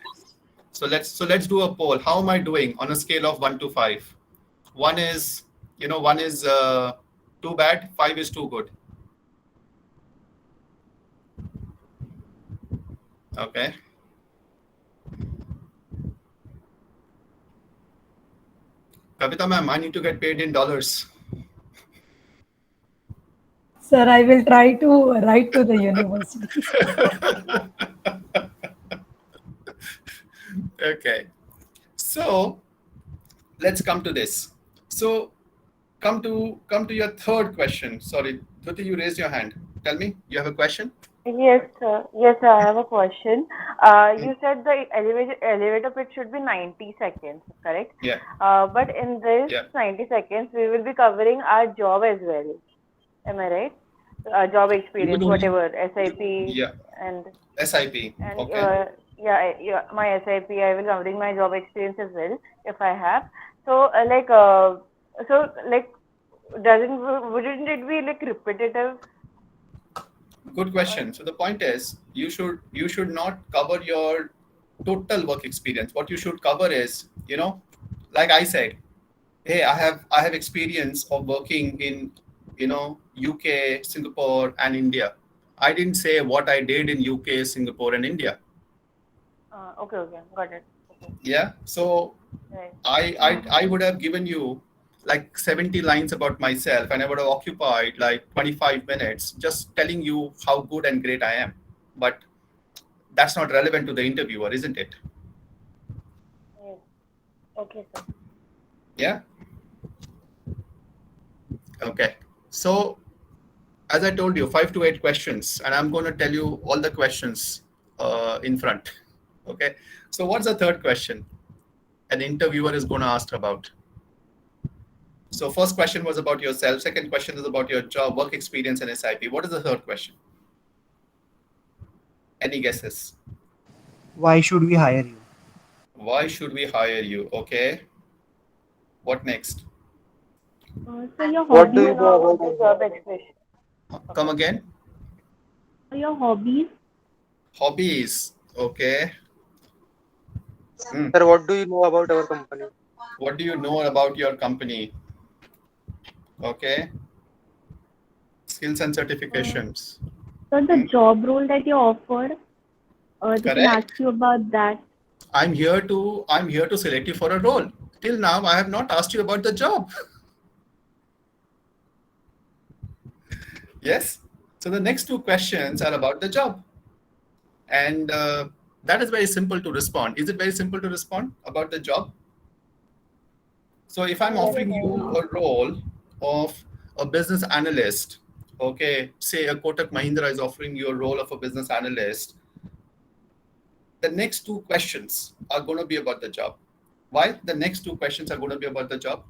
So let's do a poll. How am I doing on a scale of 1 to 5? 1 is too bad. 5 is too good. Okay. Kavita ma'am, I need to get paid in dollars. Sir, I will try to write to the university. Okay. So let's come to this. So come to your third question. Sorry, Dhruti, you raised your hand. Tell me, you have a question? Yes, sir. Yes, sir. I have a question. You said the elevator pitch should be 90 seconds, correct? Yeah. But in this 90 seconds, we will be covering our job as well. Am I right? Job experience, whatever, SIP and SIP. and Okay. my SIP. I will covering my job experience as well if I have. So wouldn't it be like repetitive? Good question. So the point is, you should not cover your total work experience. What you should cover is, like I said, hey, I have experience of working in, UK, Singapore, and India. I didn't say what I did in UK, Singapore, and India. Okay, got it. Okay. Yeah. So Right. I would have given you like 70 lines about myself, and I would have occupied like 25 minutes just telling you how good and great I am. But that's not relevant to the interviewer, isn't it? Yes. Okay, sir. Yeah. Okay. So as I told you, 5 to 8 questions, and I'm going to tell you all the questions in front. Okay. So what's the third question an interviewer is going to ask about? So first question was about yourself. Second question is about your job, work experience, and SIP. What is the third question? Any guesses? Why should we hire you? Why should we hire you? Okay. What next? So your What do hobbies, you know about The job experience. Come again? your hobbies, Hobbies. Okay. Sir, what do you know about our company? What do you know about your company? Okay. Skills and certifications. So the job role that you offered, they can ask Correct. you about that. I'm here to select you for a role. Till now, I have not asked you about the job. Yes. So the next two questions are about the job. And that is very simple to respond. Is it very simple to respond about the job? So if I'm offering you a role of a business analyst, okay, say a Kotak Mahindra is offering you a role of a business analyst, the next two questions are going to be about the job. Why? The next two questions are going to be about the job.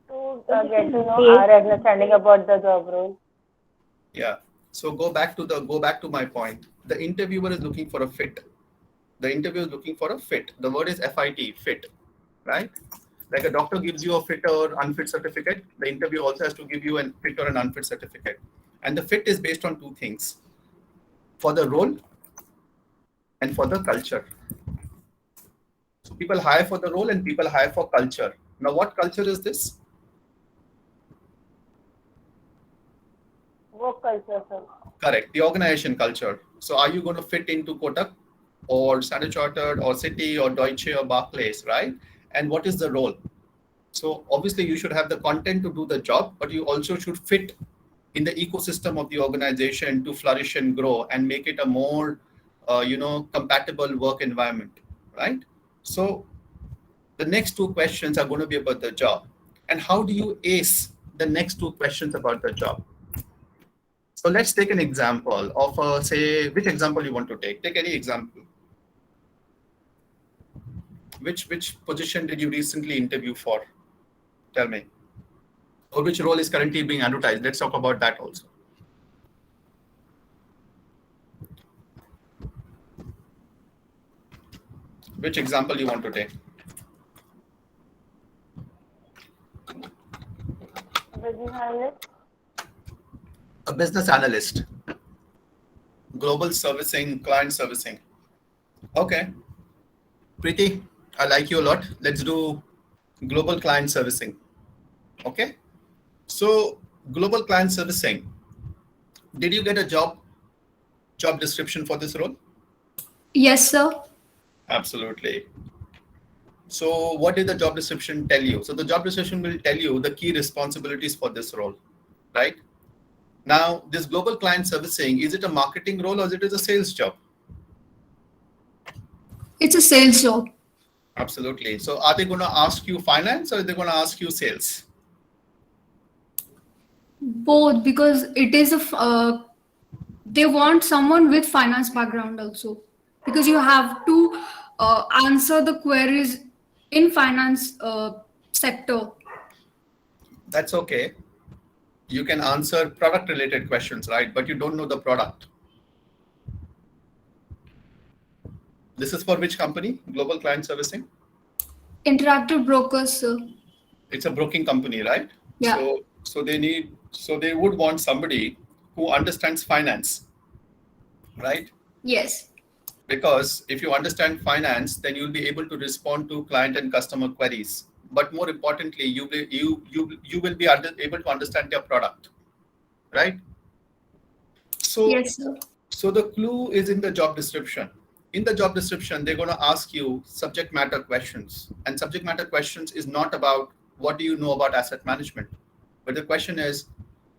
To get to know our understanding about the job role. Yeah. So go back to my point. The interviewer is looking for a fit. The interviewer is looking for a fit. The word is FIT, fit, right? Like a doctor gives you a fit or unfit certificate, the interviewer also has to give you a fit or an unfit certificate. And the fit is based on two things: for the role and for the culture. So people hire for the role and people hire for culture. Now, what culture is this? Work culture, sir. Correct, the organization culture. So are you going to fit into Kotak or Standard Chartered or Citi or Deutsche or Barclays, right? And what is the role? So obviously you should have the content to do the job, but you also should fit in the ecosystem of the organization to flourish and grow and make it a more, compatible work environment, right? So the next two questions are going to be about the job. And how do you ace the next two questions about the job? So let's take an example of, say, which example you want to take? Take any example. Which position did you recently interview for? Tell me. Or which role is currently being advertised? Let's talk about that also. Which example you want to take? Business analyst. A business analyst. Global servicing, client servicing. Okay. Preeti, I like you a lot. Let's do global client servicing. Okay. So global client servicing. Did you get a job description for this role? Yes, sir. Absolutely. So what did the job description tell you? So the job description will tell you the key responsibilities for this role, right? Now, this global client servicing, is it a marketing role or is it a sales job? It's a sales job. Absolutely. So are they going to ask you finance or are they going to ask you sales? Both, because it is they want someone with finance background also, because you have to answer the queries in finance sector. That's okay. You can answer product related questions, right? But you don't know the product. This is for which company? Global client servicing? Interactive Brokers, sir. It's a broking company, right? Yeah. So they would want somebody who understands finance, right? Yes. Because if you understand finance, then you'll be able to respond to client and customer queries. But more importantly, you will be able to understand their product, right? So, yes, sir. So the clue is in the job description. In the job description, they're going to ask you subject matter questions. And subject matter questions is not about what do you know about asset management, but the question is,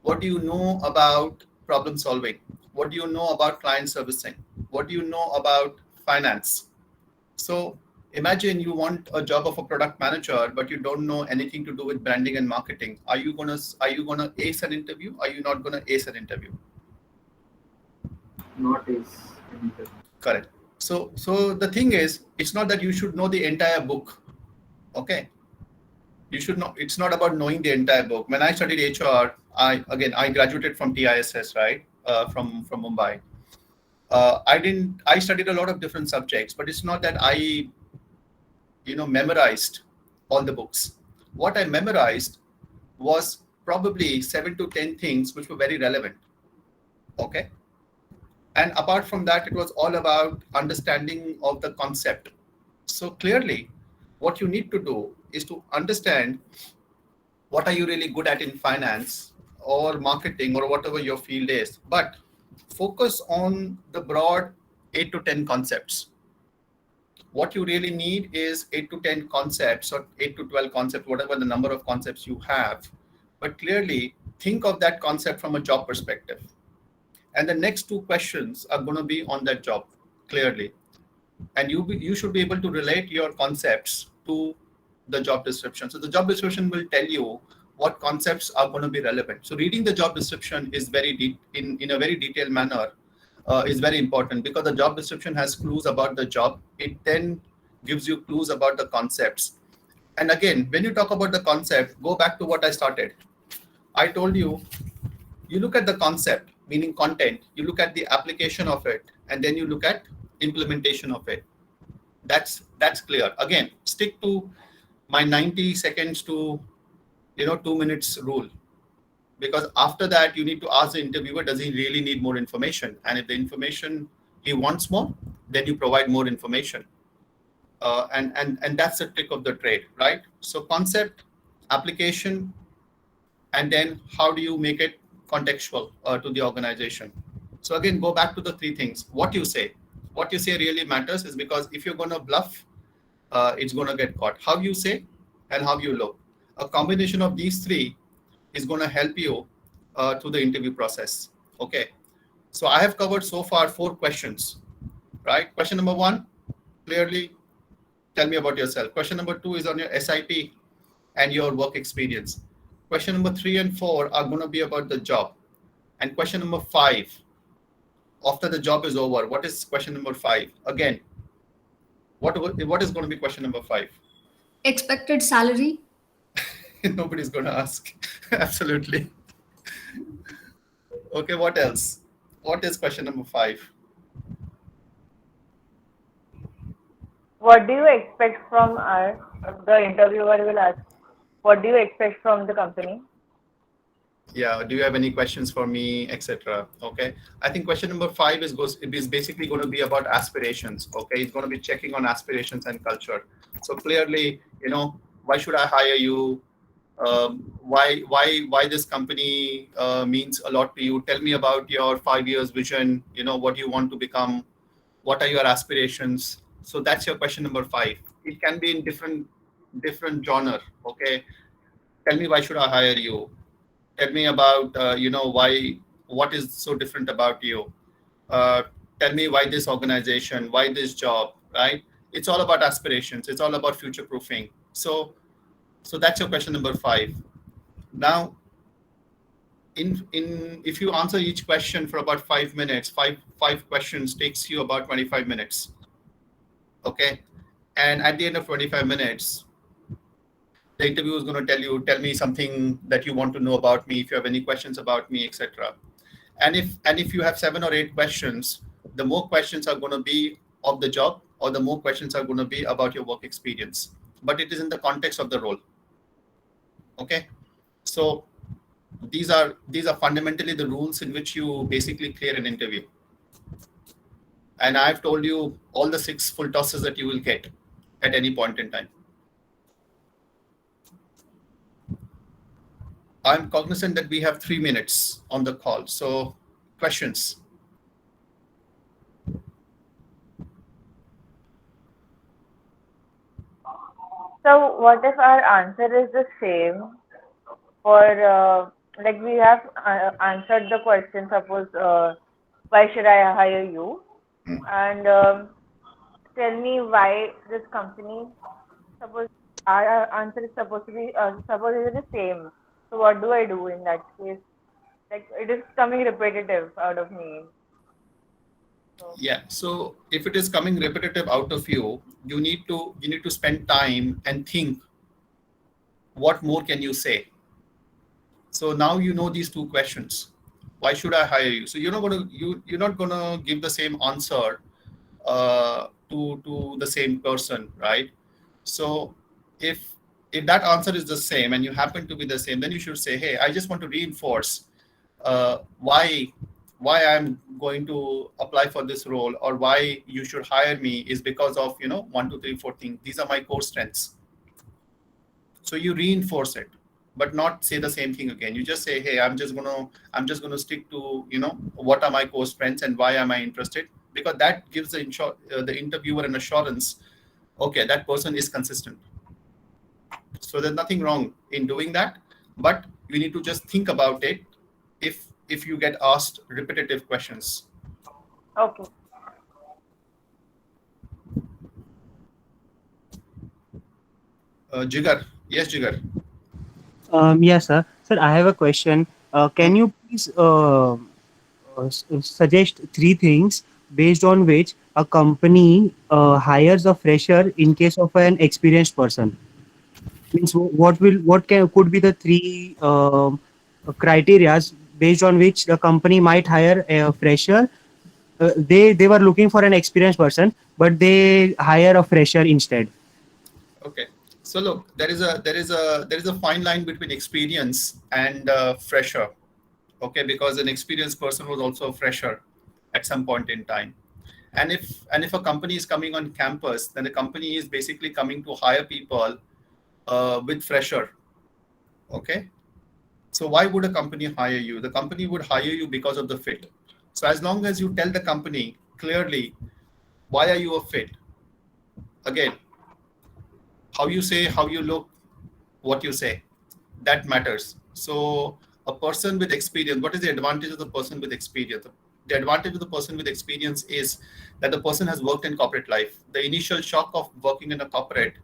what do you know about problem solving? What do you know about client servicing? What do you know about finance? So imagine you want a job of a product manager, but you don't know anything to do with branding and marketing. Are you gonna ace an interview? Are you not gonna ace an interview? Not ace an interview. Correct. So the thing is, it's not that you should know the entire book. Okay. You should know. It's not about knowing the entire book. When I studied HR, I graduated from TISS, right? From Mumbai. I studied a lot of different subjects, but it's not that I memorized all the books. What I memorized was probably 7 to 10 things which were very relevant. Okay. And apart from that, it was all about understanding of the concept. So clearly, what you need to do is to understand what are you really good at in finance or marketing or whatever your field is, but focus on the broad 8 to 10 concepts. What you really need is 8 to 10 concepts or 8 to 12 concepts, whatever the number of concepts you have. But clearly, think of that concept from a job perspective. And the next 2 questions are going to be on that job, clearly. And you should be able to relate your concepts to the job description. So the job description will tell you what concepts are going to be relevant. So reading the job description is in a very detailed manner is very important, because the job description has clues about the job. It then gives you clues about the concepts. And again, when you talk about the concept, go back to what I started. I told you, you look at the concept, meaning content, you look at the application of it, and then you look at implementation of it. That's clear. Again, stick to my 90 seconds to 2 minutes rule, because after that you need to ask the interviewer, does he really need more information? And if the information he wants more, then you provide more information. And that's the trick of the trade, right? So concept, application, and then how do you make it contextual to the organization? So again, go back to the 3 things. What you say really matters, is because if you're going to bluff, it's going to get caught. How you say and how you look. A combination of these 3 is going to help you through the interview process. Okay. So I have covered so far 4 questions, right? Question number 1, clearly tell me about yourself. Question number 2 is on your SIP and your work experience. Question number 3 and 4 are going to be about the job. And question number 5, after the job is over, what is question number 5? Again, what is going to be question number 5? Expected salary. Nobody's going to ask. Absolutely. Okay, what else? What is question number 5? What do you expect from the interviewer will ask, what do you expect from the company? Yeah, do you have any questions for me, etc.? Okay, I think question number 5 is basically going to be about aspirations. Okay, it's going to be checking on aspirations and culture. So clearly, why should I hire you? Why this company means a lot to you? Tell me about your 5 years vision. What you want to become. What are your aspirations? So that's your question number 5. It can be in different genre. Okay, tell me, why should I hire you? Tell me about what is so different about you. Tell me why this organization, why this job, right? It's all about aspirations. It's all about future proofing. So that's your question number 5. Now, if you answer each question for about 5 minutes, five questions takes you about 25 minutes. Okay, and at the end of 25 minutes, the interviewer is going to tell me something that you want to know about me, if you have any questions about me, etc. And if you have 7 or 8 questions, the more questions are going to be of the job, or the more questions are going to be about your work experience. But it is in the context of the role. Okay, so these are fundamentally the rules in which you basically clear an interview. And I've told you all the 6 full tosses that you will get at any point in time. I'm cognizant that we have 3 minutes on the call. So questions? So what if our answer is the same for, like we have answered the question, suppose, why should I hire you? And tell me why this company, suppose our answer is supposed to be, suppose it is the same. So what do I do in that case? Like it is coming repetitive out of me. Yeah, so if it is coming repetitive out of you, you need to spend time and think, what more can you say? So now you know these 2 questions. Why should I hire you? So you're not gonna give the same answer to the same person, right? So if that answer is the same and you happen to be the same, then you should say, hey, I just want to reinforce why why I'm going to apply for this role or why you should hire me is because of 1, 2, 3, 4 things. These are my core strengths. So you reinforce it, but not say the same thing again. You just say, hey, I'm just gonna stick to what are my core strengths and why am I interested, because that gives the interviewer an assurance. Okay, that person is consistent. So there's nothing wrong in doing that, but you need to just think about it if you get asked repetitive questions. Okay. Jigar. Yes, Jigar. Yes, sir. Sir, I have a question. Can you please suggest 3 things based on which a company hires a fresher in case of an experienced person? Means could be the 3 criterias based on which the company might hire a fresher. They were looking for an experienced person, but they hire a fresher instead. Okay. So look, there is a fine line between experience and fresher. Okay, because an experienced person was also a fresher at some point in time. And if a company is coming on campus, then the company is basically coming to hire people with fresher. Okay. So why would a company hire you? The company would hire you because of the fit. So as long as you tell the company clearly, why are you a fit? Again, how you say, how you look, what you say, that matters. So a person with experience, what is the advantage of the person with experience? The advantage of the person with experience is that the person has worked in corporate life. The initial shock of working in a corporate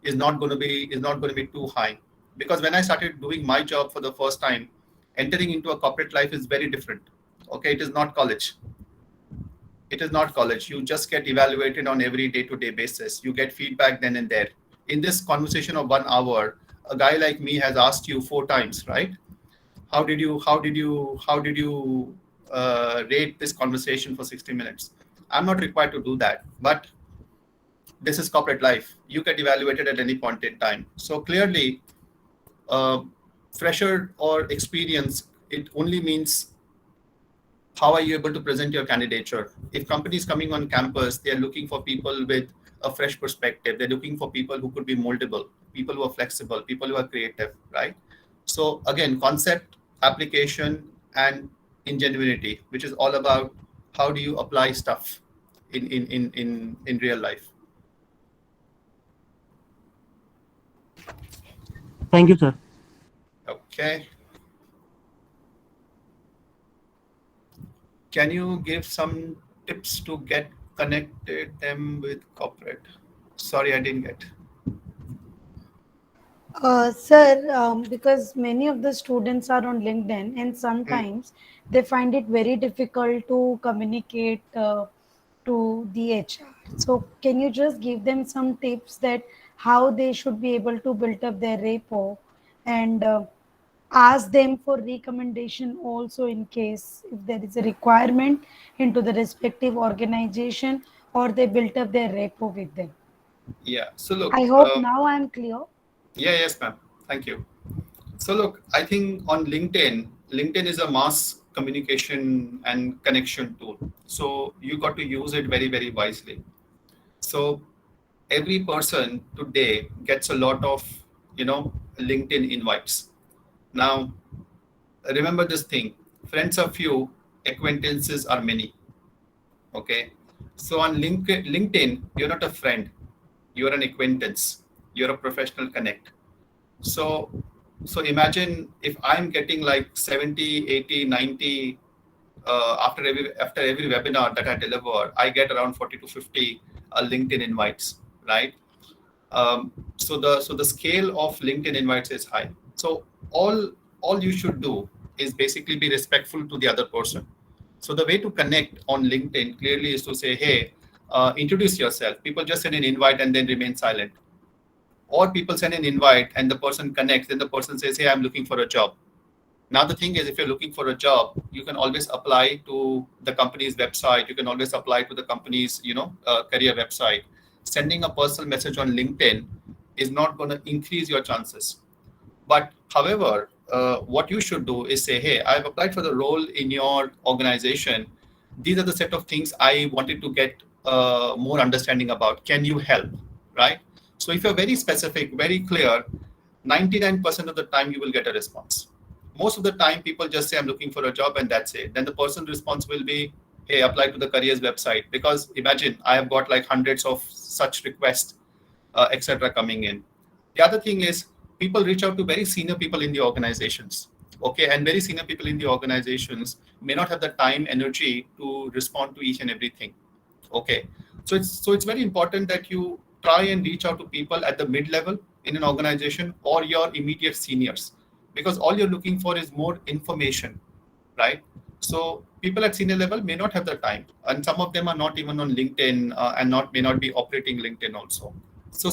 is not going to be too high, because when I started doing my job for the first time, entering into a corporate life is very different. Okay, it is not college. It is not college. You just get evaluated on every day-to-day basis. You get feedback then and there. In this conversation of 1 hour, a guy like me has asked you 4 times, right? How did you rate this conversation for 60 minutes? I'm not required to do that, but this is corporate life. You get evaluated at any point in time. So clearly, fresher or experience, it only means how are you able to present your candidature. If companies coming on campus, they are looking for people with a fresh perspective. They're looking for people who could be moldable, people who are flexible, people who are creative, right? So again, concept, application, and ingenuity, which is all about how do you apply stuff in real life. Thank you, sir. Okay. Can you give some tips to get connected them with corporate? Sorry, I didn't get. Sir, because many of the students are on LinkedIn and sometimes they find it very difficult to communicate to the HR. So can you just give them some tips that how they should be able to build up their rapport and ask them for recommendation also in case if there is a requirement into the respective organization or they built up their rapport with them? Yeah. So look, I hope now I'm clear. Yeah, yes, ma'am. Thank you. So look, I think on LinkedIn is a mass communication and connection tool. So you got to use it very, very wisely. So every person today gets a lot of, LinkedIn invites. Now, remember this thing, friends are few, acquaintances are many. Okay. So on LinkedIn, you're not a friend, you're an acquaintance, you're a professional connect. So imagine if I'm getting like 70, 80, 90, after every webinar that I deliver, I get around 40 to 50 LinkedIn invites, right? So the scale of LinkedIn invites is high. So all you should do is basically be respectful to the other person. So the way to connect on LinkedIn clearly is to say, hey, introduce yourself. People just send an invite and then remain silent. Or people send an invite and the person connects, then the person says, hey, I'm looking for a job. Now the thing is, if you're looking for a job, you can always apply to the company's website. You can always apply to the company's, career website. Sending a personal message on LinkedIn is not going to increase your chances. But however, what you should do is say, hey, I've applied for the role in your organization. These are the set of things I wanted to get more understanding about. Can you help? Right? So if you're very specific, very clear, 99% of the time you will get a response. Most of the time people just say, I'm looking for a job, and that's it. Then the person response will be, hey, apply to the careers website. Because imagine, I have got like hundreds of such requests, etc. coming in. The other thing is, people reach out to very senior people in the organizations. Okay, and very senior people in the organizations may not have the time, energy to respond to each and everything. Okay, so it's very important that you try and reach out to people at the mid-level in an organization or your immediate seniors, because all you're looking for is more information, right? So people at senior level may not have the time, and some of them are not even on LinkedIn and may not be operating LinkedIn also. So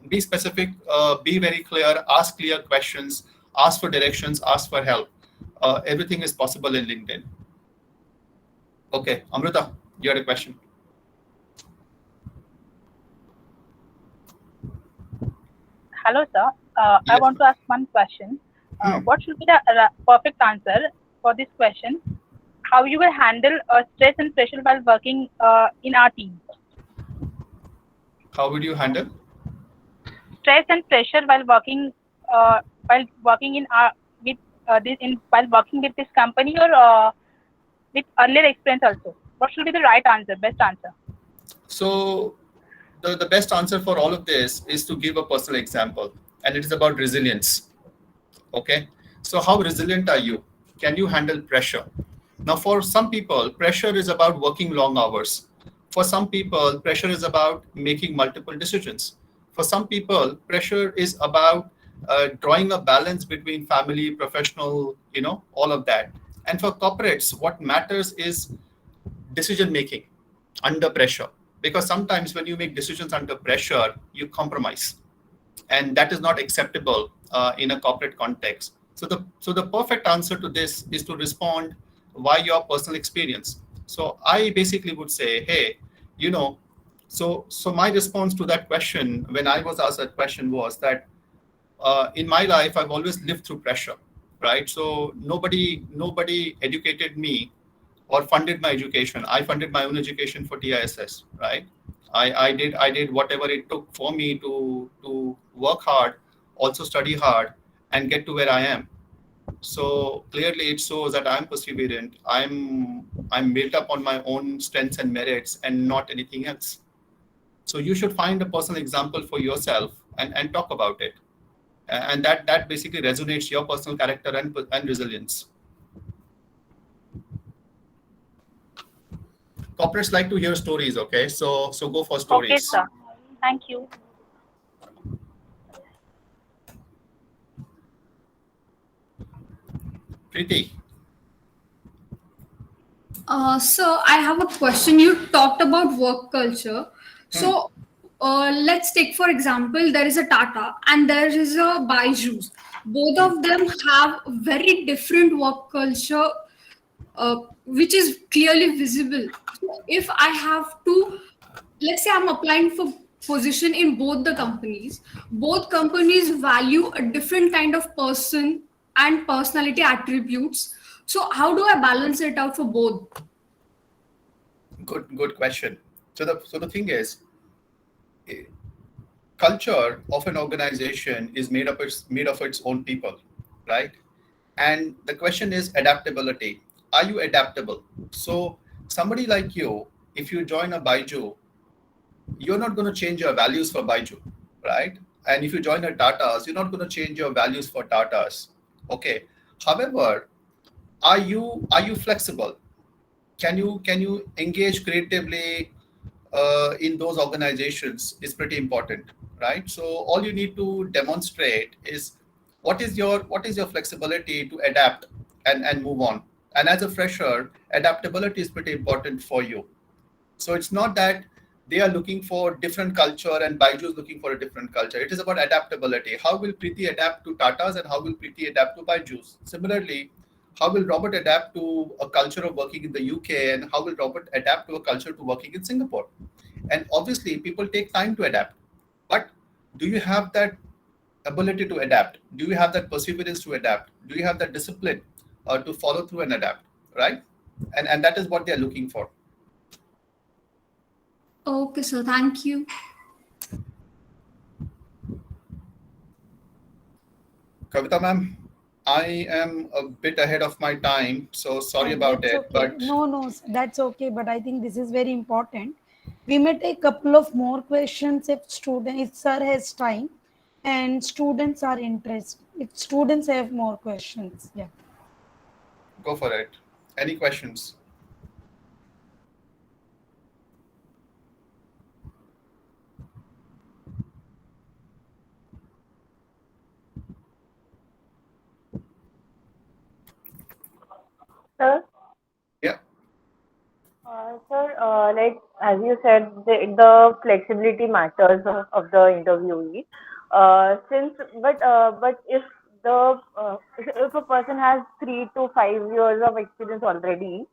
be specific, be very clear, ask clear questions, ask for directions, ask for help. Everything is possible in LinkedIn. Okay, Amrita, you had a question. Hello, sir. I want to ask one question. What should be the perfect answer for this question? How you will handle stress and pressure while working in our team? How would you handle stress and pressure while working in our while working with this company, or with earlier experience also? What should be the right answer, best answer? So the best answer for all of this is to give a personal example, and it is about resilience. Okay, so how resilient are you? Can you handle pressure? Now, for some people, pressure is about working long hours. For some people, pressure is about making multiple decisions. For some people, pressure is about drawing a balance between family, professional, all of that. And for corporates, what matters is decision making under pressure, because sometimes when you make decisions under pressure, you compromise, and that is not acceptable in a corporate context. So the perfect answer to this is to respond via your personal experience. So I basically would say, hey, so my response to that question, when I was asked that question, was that in my life, I've always lived through pressure, right? So nobody educated me or funded my education. I funded my own education for TISS, right? I did whatever it took for me to work hard, also study hard, and get to where I am. So clearly it shows that I'm perseverant. I'm built up on my own strengths and merits and not anything else. So you should find a personal example for yourself and talk about it. And that basically resonates your personal character and resilience. Corporates like to hear stories, okay? So go for stories. Okay, sir. Thank you. Preeti. So I have a question. You talked about work culture. So let's take, for example, there is a Tata and there is a Byju's. Both of them have very different work culture, which is clearly visible. So if I have to, let's say I'm applying for position in both companies value a different kind of person and personality attributes. So how do I balance it out for both? Good question. So the thing is, culture of an organization is made of its own people, right? And the question is adaptability. Are you adaptable? So somebody like you, if you join a Byju, you're not going to change your values for Byju, right? And if you join a Tata's, you're not going to change your values for Tata's. Okay. However, are you flexible? Can you engage creatively in those organizations is pretty important, right? So all you need to demonstrate is what is your flexibility to adapt and move on. And as a fresher, adaptability is pretty important for you. So it's not that they are looking for different culture and Byju is looking for a different culture. It is about adaptability. How will Preeti adapt to Tata's and how will Preeti adapt to Byju's? Similarly, how will Robert adapt to a culture of working in the UK, and how will Robert adapt to a culture to working in Singapore? And obviously, people take time to adapt. But do you have that ability to adapt? Do you have that perseverance to adapt? Do you have that discipline to follow through and adapt, right? And that is what they are looking for. Okay, sir. Thank you. Kavita ma'am, I am a bit ahead of my time, so sorry about That's it. okay. But No, that's okay. But I think this is very important. We may take a couple of more questions if sir has time and students are interested. If students have more questions, yeah. go for it. Any questions? Sir? Yeah. Sir, like as you said, the flexibility matters of the interviewee. But if a person has 3 to 5 years of experience already,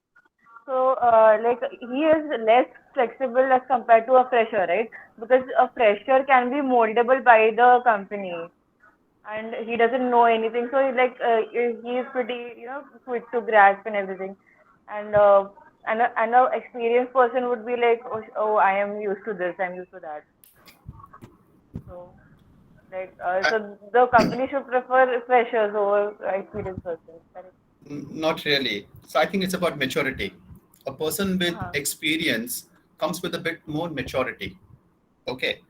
so like he is less flexible as compared to a fresher, right? Because a fresher can be moldable by the company, and he doesn't know anything, so he is pretty quick to grasp and everything, and a experienced person would be like, oh, I am used to this, I'm used to that. So so the company should prefer freshers over experienced persons, correct? Not really. So I think it's about maturity. A person with experience comes with a bit more maturity. Okay.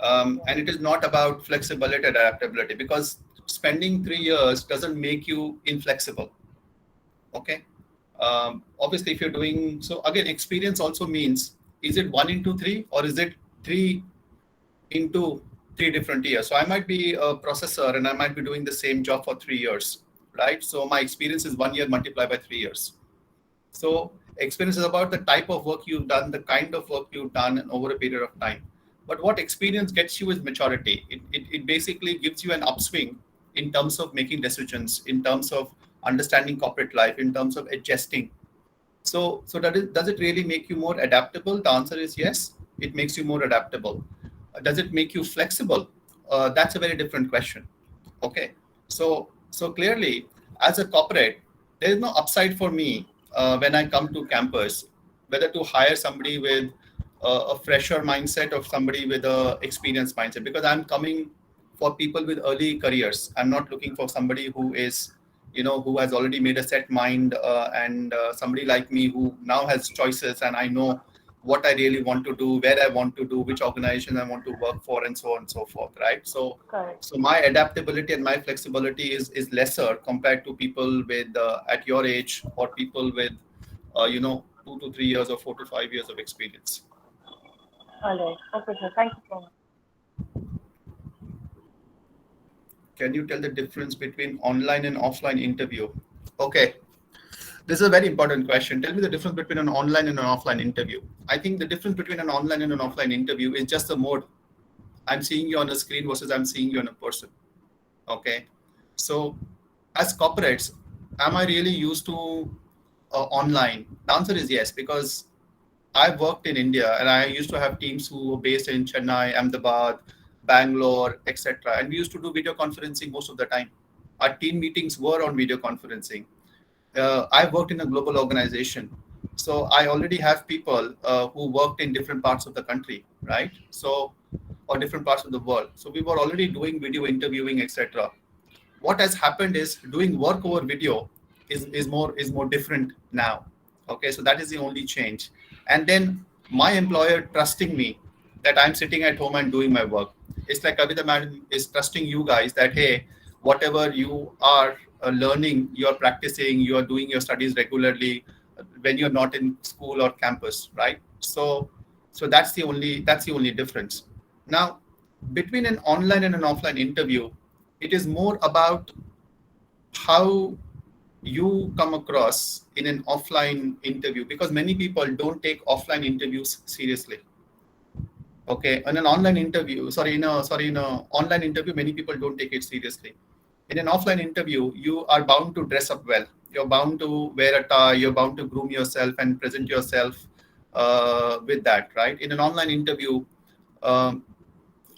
And it is not about flexibility, adaptability, because spending 3 years doesn't make you inflexible. Okay. Obviously, if you're doing so, again, experience also means, is it 1 into 3 or is it 3 into 3 different years? So I might be a processor and I might be doing the same job for 3 years, right? So my experience is 1 year multiplied by 3 years. So experience is about the type of work you've done, the kind of work you've done over a period of time. But what experience gets you is maturity. It basically gives you an upswing in terms of making decisions, in terms of understanding corporate life, in terms of adjusting. So does it really make you more adaptable? The answer is yes, it makes you more adaptable. Does it make you flexible? That's a very different question. Okay, so clearly, as a corporate, there is no upside for me when I come to campus, whether to hire somebody with a fresher mindset or somebody with a experienced mindset, because I'm coming for people with early careers. I'm not looking for somebody who is, who has already made a set mind, and somebody like me who now has choices, and I know what I really want to do, where I want to do, which organization I want to work for, and so on and so forth, right? So my adaptability and my flexibility is lesser compared to people with at your age, or people with 2 to 3 years or 4 to 5 years of experience. All right. Okay, sir. Thank you so much. Can you tell the difference between online and offline interview? Okay. This is a very important question. Tell me the difference between an online and an offline interview. I think the difference between an online and an offline interview is just the mode. I'm seeing you on a screen versus I'm seeing you in a person. Okay. So as corporates, am I really used to online? The answer is yes, because I've worked in India and I used to have teams who were based in Chennai, Ahmedabad, Bangalore, etc. And we used to do video conferencing most of the time. Our team meetings were on video conferencing. I worked in a global organization, so I already have people who worked in different parts of the country, right? So, or different parts of the world. So we were already doing video interviewing, etc. What has happened is doing work over video is more different now. Okay, so that is the only change. And then my employer trusting me that I'm sitting at home and doing my work. It's like Kavita madam is trusting you guys that, hey, whatever you are learning, you're practicing, you're doing your studies regularly when you're not in school or campus, right? So that's the only difference. Now, between an online and an offline interview, it is more about how you come across in an offline interview, because many people don't take offline interviews seriously. Okay, in an online interview, in a online interview, many people don't take it seriously. In an offline interview, you are bound to dress up well. You're bound to wear a tie. You're bound to groom yourself and present yourself with that, right? In an online interview,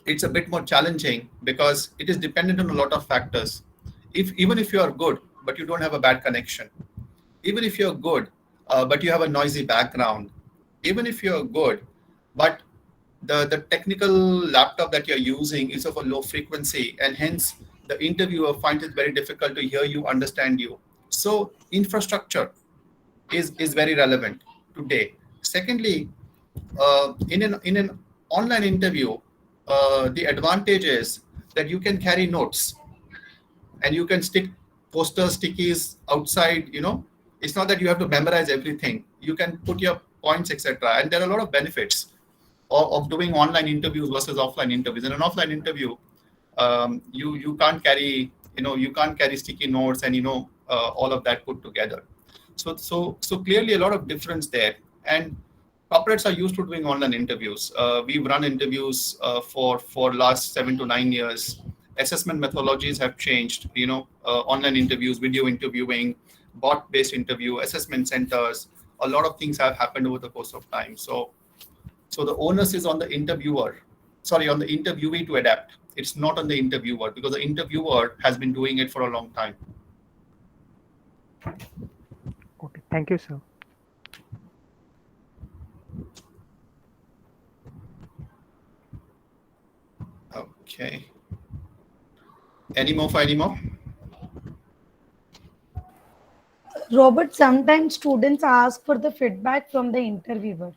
it's a bit more challenging because it is dependent on a lot of factors. Even if you are good, but you don't have a bad connection, even if you're good, but you have a noisy background, even if you're good, but the technical laptop that you're using is of a low frequency, and hence the interviewer finds it very difficult to hear you, understand you. So infrastructure is very relevant today. Secondly, in an online interview, the advantage is that you can carry notes and you can stick posters, stickies outside. It's not that you have to memorize everything. You can put your points, etc. And there are a lot of benefits of doing online interviews versus offline interviews. In an offline interview, you can't carry sticky notes and all of that put together. So clearly a lot of difference there. And corporates are used to doing online interviews. We've run interviews for last 7 to 9 years. Assessment methodologies have changed. Online interviews, video interviewing, bot-based interview, assessment centers. A lot of things have happened over the course of time. So the onus is on the interviewee to adapt. It's not on the interviewer, because the interviewer has been doing it for a long time. Okay, thank you, sir. Okay. Any more? Robert, sometimes students ask for the feedback from the interviewer.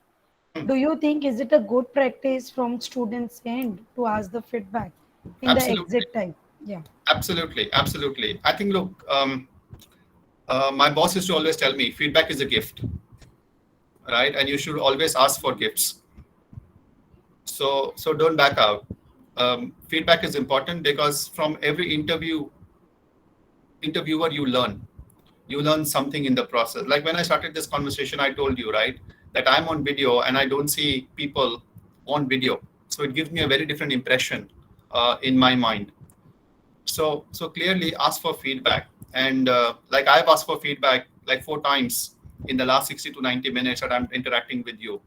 Do you think is it a good practice from students' end to ask the feedback in Absolutely. the exit time? Yeah. Absolutely. I think, look, my boss used to always tell me, feedback is a gift, right? And you should always ask for gifts. So don't back out. Feedback is important because from every interviewer you learn something in the process. Like when I started this conversation, I told you, right, that I'm on video and I don't see people on video. So it gives me a very different impression in my mind. So clearly ask for feedback. And like I've asked for feedback like 4 times in the last 60 to 90 minutes that I'm interacting with you.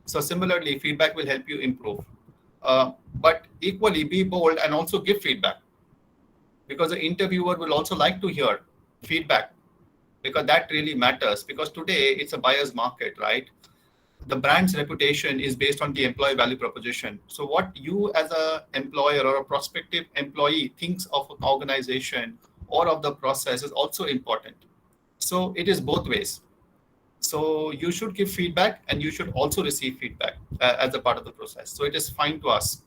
So similarly, feedback will help you improve. But equally be bold and also give feedback, because the interviewer will also like to hear feedback, because that really matters. Because today it's a buyer's market, right? The brand's reputation is based on the employee value proposition. So what you as an employer or a prospective employee thinks of an organization or of the process is also important. So it is both ways. So you should give feedback and you should also receive feedback as a part of the process. So it is fine to ask.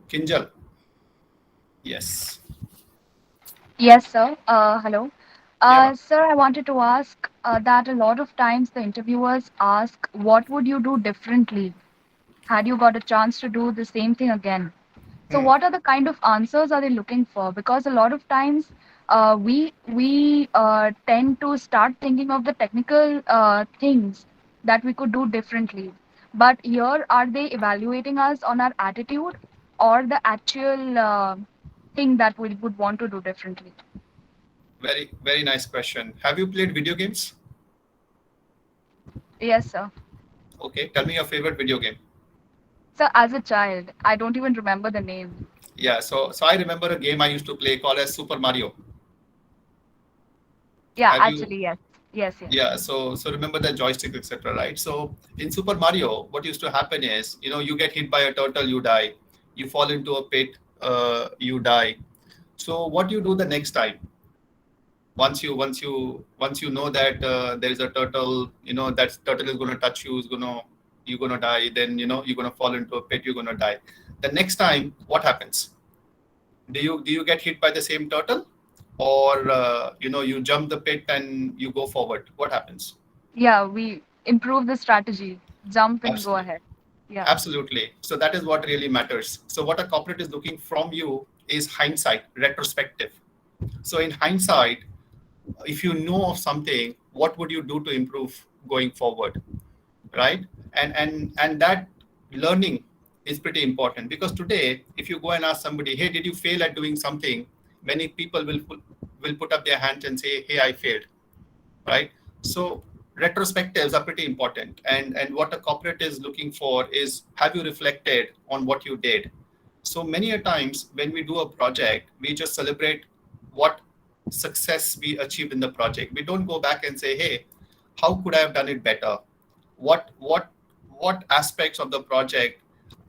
Kinjal. Yes. Yes, sir. Hello. Sir, I wanted to ask that a lot of times the interviewers ask, what would you do differently had you got a chance to do the same thing again? So what are the kind of answers are they looking for? Because a lot of times we tend to start thinking of the technical things that we could do differently. But here, are they evaluating us on our attitude or the actual thing that we would want to do differently? Very, very nice question. Have you played video games? Yes, sir. Okay, tell me your favorite video game. So as a child, I don't even remember the name. Yeah, so I remember a game I used to play called as Super Mario. Yeah, Have you- actually, yes. Yes. Yeah, so remember the joystick, etc., right? So in Super Mario, what used to happen is, you get hit by a turtle, you die. You fall into a pit, you die. So what do you do the next time? Once you know that there is a turtle, that turtle is going to touch you, you're going to die. Then you're going to fall into a pit, you're going to die. The next time, what happens? Do you get hit by the same turtle, or you jump the pit and you go forward? What happens? Yeah, we improve the strategy, jump and go Absolutely. ahead. Yeah. Absolutely. So that is what really matters. So what a corporate is looking from you is hindsight, retrospective. So in hindsight, if you know of something, what would you do to improve going forward, right? And that learning is pretty important, because today, if you go and ask somebody, hey, did you fail at doing something? Many people will put up their hands and say, hey, I failed, right? So retrospectives are pretty important. And what a corporate is looking for is, have you reflected on what you did? So many a times when we do a project, we just celebrate what success we achieved in the project. We don't go back and say, hey, how could I have done it better? What aspects of the project,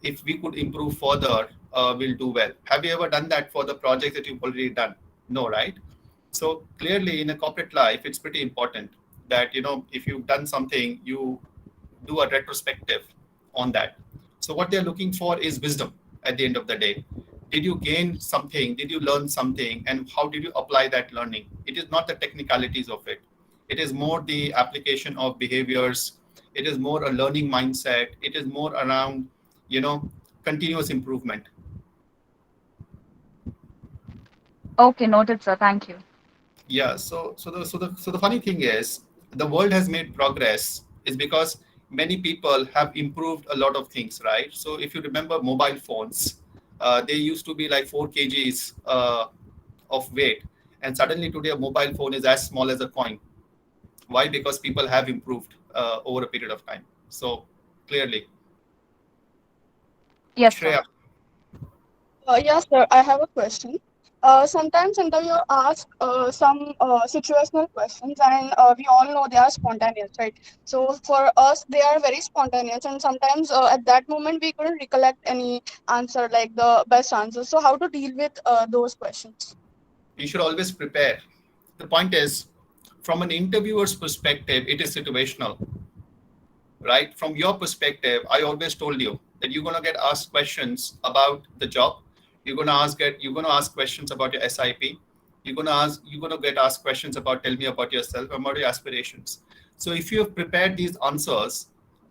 if we could improve further, will do well? Have you ever done that for the project that you've already done? No, right? So clearly in a corporate life, it's pretty important that, if you've done something, you do a retrospective on that. So what they're looking for is wisdom at the end of the day. Did you gain something? Did you learn something? And how did you apply that learning? It is not the technicalities of it. It is more the application of behaviors. It is more a learning mindset. It is more around, continuous improvement. Okay, noted, sir. Thank you. Yeah. So the funny thing is, the world has made progress is because many people have improved a lot of things, right? So if you remember mobile phones, they used to be like 4 kgs of weight, and suddenly today a mobile phone is as small as a coin. Why? Because people have improved over a period of time. So clearly. Yes, Shreya. Yes, sir. I have a question. Sometimes interviewer ask some situational questions, and we all know they are spontaneous, right? So for us, they are very spontaneous, and sometimes at that moment we couldn't recollect any answer, like the best answer. So how to deal with those questions? You should always prepare. The point is, from an interviewer's perspective, it is situational, right? From your perspective, I always told you that you're going to get asked questions about the job. You're going to ask questions about your SIP. You're going to get asked questions about, tell me about yourself, about your aspirations. So if you have prepared these answers,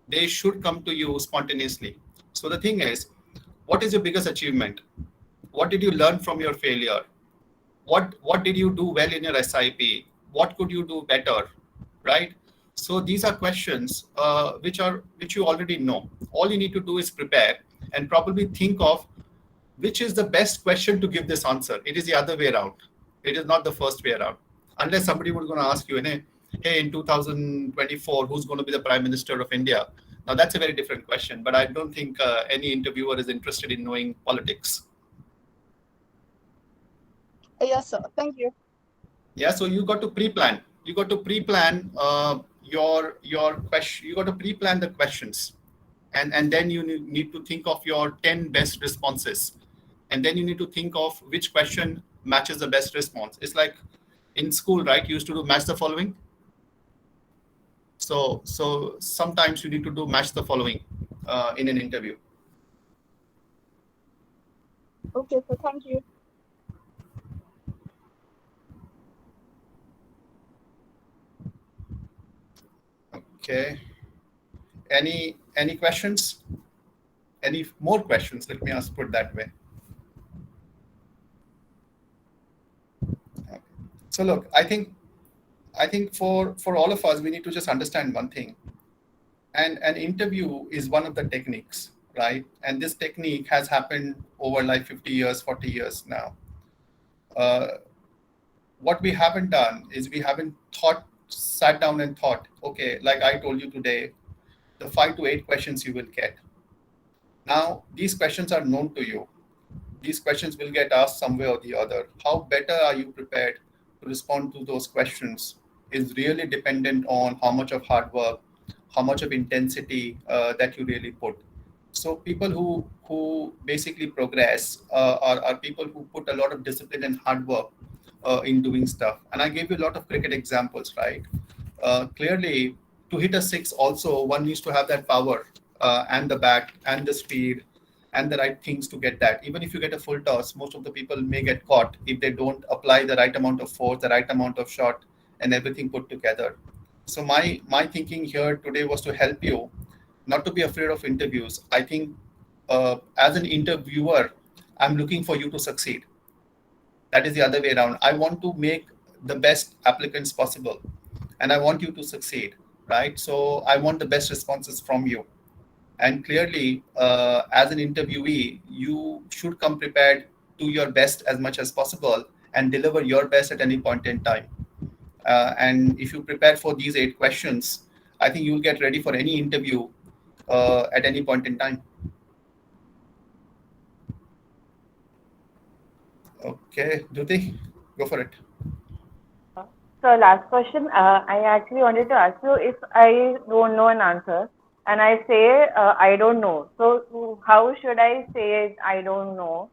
they should come to you spontaneously. So the thing is, what is your biggest achievement? What did you learn from your failure? What did you do well in your SIP? What could you do better, right? So these are questions which you already know. All you need to do is prepare and probably think of which is the best question to give this answer. It is the other way around. It is not the first way around. Unless somebody was going to ask you, hey, in 2024, who's going to be the Prime Minister of India? Now, that's a very different question, but I don't think any interviewer is interested in knowing politics. Yes, sir. Thank you. Yeah, so you got to pre-plan. You got to pre-plan your question. You got to pre-plan the questions. And then you need to think of your 10 best responses. And then you need to think of which question matches the best response. It's like in school, right? You used to do match the following. So sometimes you need to do match the following in an interview. Okay, so thank you. Okay. Any questions? Any more questions? Let me put that way. So look, I think for all of us, we need to just understand one thing. And an interview is one of the techniques, right? And this technique has happened over like 50 years, 40 years now. What we haven't done is we haven't sat down and thought, okay, like I told you today, the 5 to 8 questions you will get. Now, these questions are known to you. These questions will get asked some way or the other. How better are you prepared to respond to those questions is really dependent on how much of hard work, how much of intensity that you really put. So people who basically progress are people who put a lot of discipline and hard work in doing stuff. And I gave you a lot of cricket examples, right? Clearly, to hit a 6 also, one needs to have that power and the bat and the speed and the right things to get that. Even if you get a full toss, most of the people may get caught if they don't apply the right amount of force, the right amount of shot, and everything put together. So my thinking here today was to help you not to be afraid of interviews. I think as an interviewer, I'm looking for you to succeed. That is the other way around. I want to make the best applicants possible, and I want you to succeed, right? So I want the best responses from you. And clearly, as an interviewee, you should come prepared to your best as much as possible and deliver your best at any point in time. And if you prepare for these 8 questions, I think you'll get ready for any interview at any point in time. Okay, Jyoti, go for it. So last question, I actually wanted to ask you, if I don't know an answer and I say I don't know, so how should I say it, I don't know,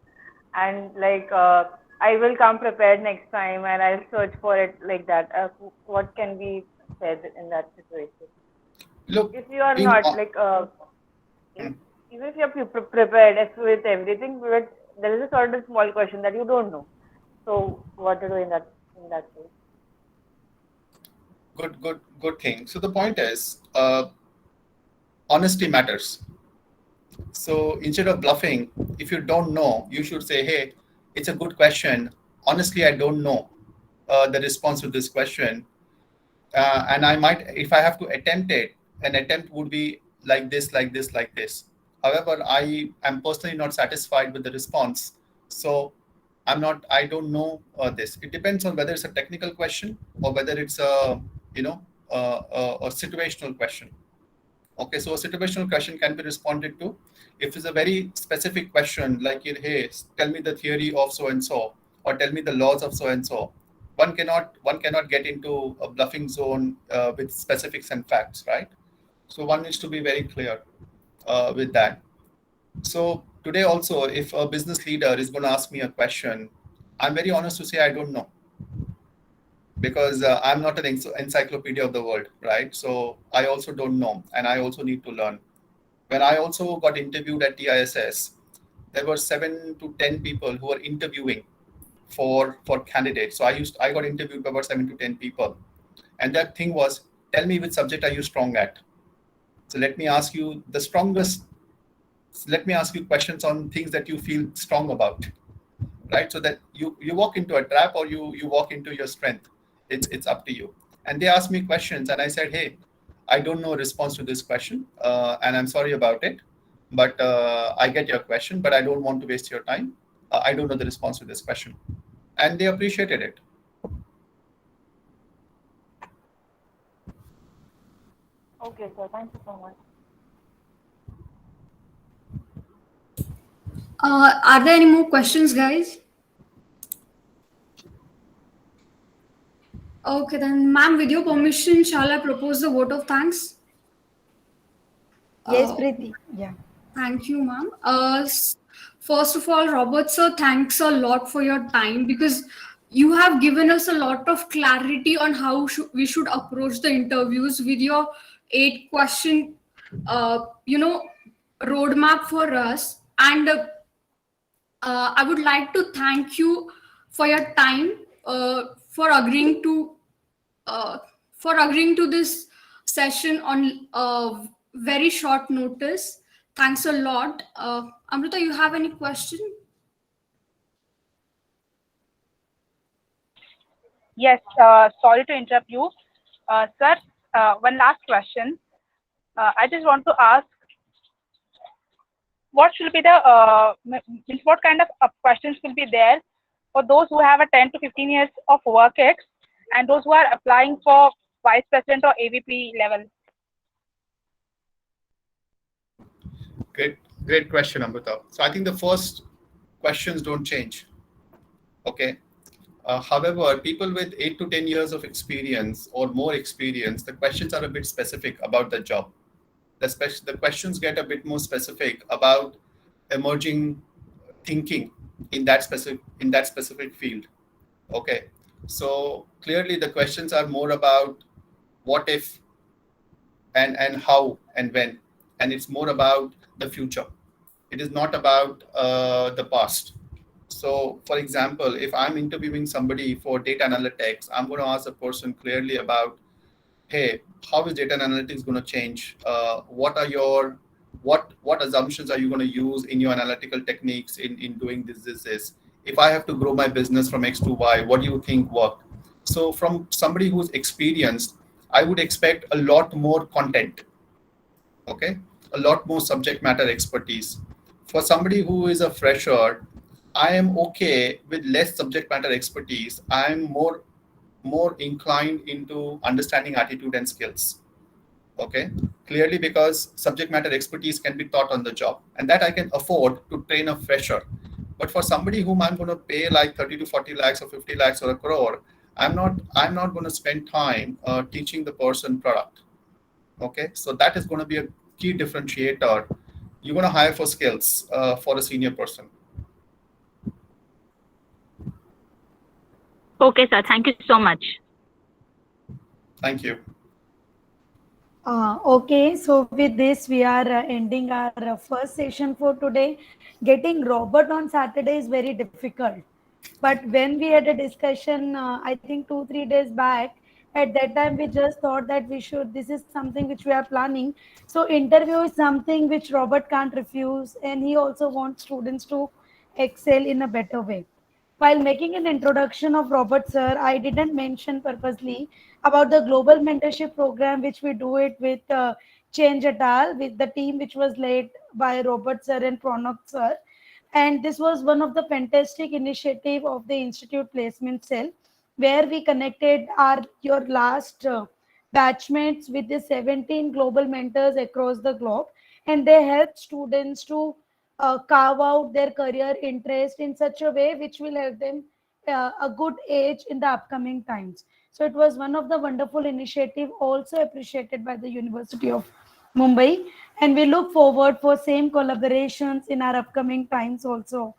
and like I will come prepared next time and I'll search for it like that. What can be said in that situation? Look, if you are not like even if you're prepared with everything, but there is a sort of small question that you don't know. So what to do in that case? Good thing. So the point is, honesty matters. So instead of bluffing, if you don't know, you should say, hey, it's a good question. Honestly, I don't know the response to this question. And I might, if I have to attempt it, an attempt would be like this, like this, like this. However, I am personally not satisfied with the response. So I don't know this. It depends on whether it's a technical question or whether it's a situational question. Okay, so a situational question can be responded to. If it's a very specific question, like, hey, tell me the theory of so and so, or tell me the laws of so and so, one cannot get into a bluffing zone with specifics and facts, right? So one needs to be very clear with that. So today also, if a business leader is going to ask me a question, I'm very honest to say I don't know, because I'm not an encyclopedia of the world, right? So I also don't know, and I also need to learn. When I also got interviewed at TISS, there were 7 to 10 people who were interviewing for candidates. So I got interviewed by about 7 to 10 people, and that thing was, tell me which subject are you strong at. So let me ask you questions on things that you feel strong about, right? So that you walk into a trap or you walk into your strength. It's up to you. And they asked me questions, and I said, hey, I don't know a response to this question, and I'm sorry about it, but I get your question, but I don't want to waste your time. I don't know the response to this question. And they appreciated it. Okay, sir. Thank you so much. Are there any more questions, guys? Okay, then, ma'am, with your permission, shall I propose the vote of thanks? Yes, Preeti. Yeah. Thank you, ma'am. First of all, Robert sir, thanks a lot for your time, because you have given us a lot of clarity on how we should approach the interviews with your 8-question, roadmap for us. And I would like to thank you for your time, for agreeing to this session on very short notice. Thanks a lot. Amrita, you have any question? Yes, sorry to interrupt you. Sir, one last question. I just want to ask, what should be the, what kind of questions will be there for those who have a 10 to 15 years of work ex and those who are applying for Vice President or AVP level? Great question, Amrita. So I think the first questions don't change. Okay. However, people with 8 to 10 years of experience or more experience, the questions are a bit specific about the job. The questions get a bit more specific about emerging thinking in that specific field. Okay. So clearly the questions are more about what if and how and when, and it's more about the future. It is not about the past. So for example, if I'm interviewing somebody for data analytics, I'm going to ask the person clearly about, hey, how is data analytics going to change? What assumptions are you going to use in your analytical techniques in doing this? If I have to grow my business from X to Y, what do you think work? So from somebody who's experienced, I would expect a lot more content. Okay, a lot more subject matter expertise. For somebody who is a fresher, I am okay with less subject matter expertise. I'm more inclined into understanding attitude and skills. Okay, clearly because subject matter expertise can be taught on the job, and that I can afford to train a fresher. But for somebody whom I'm going to pay like 30 to 40 lakhs or 50 lakhs or a crore, I'm not going to spend time teaching the person product. Okay, so that is going to be a key differentiator. You're going to hire for skills for a senior person. Okay, sir. Thank you so much. Thank you. Okay, so with this, we are ending our first session for today. Getting Robert on Saturday is very difficult. But when we had a discussion, I think 2-3 days back, at that time we just thought that this is something which we are planning. So interview is something which Robert can't refuse, and he also wants students to excel in a better way. While making an introduction of Robert sir, I didn't mention purposely about the global mentorship program which we do it with Change et al. With the team which was led by Robert sir and Pranab sir. And this was one of the fantastic initiative of the Institute Placement Cell, where we connected your last batchmates with the 17 global mentors across the globe, and they helped students to carve out their career interest in such a way which will help them a good age in the upcoming times. So it was one of the wonderful initiative, also appreciated by the University of Mumbai, and we look forward for same collaborations in our upcoming times also,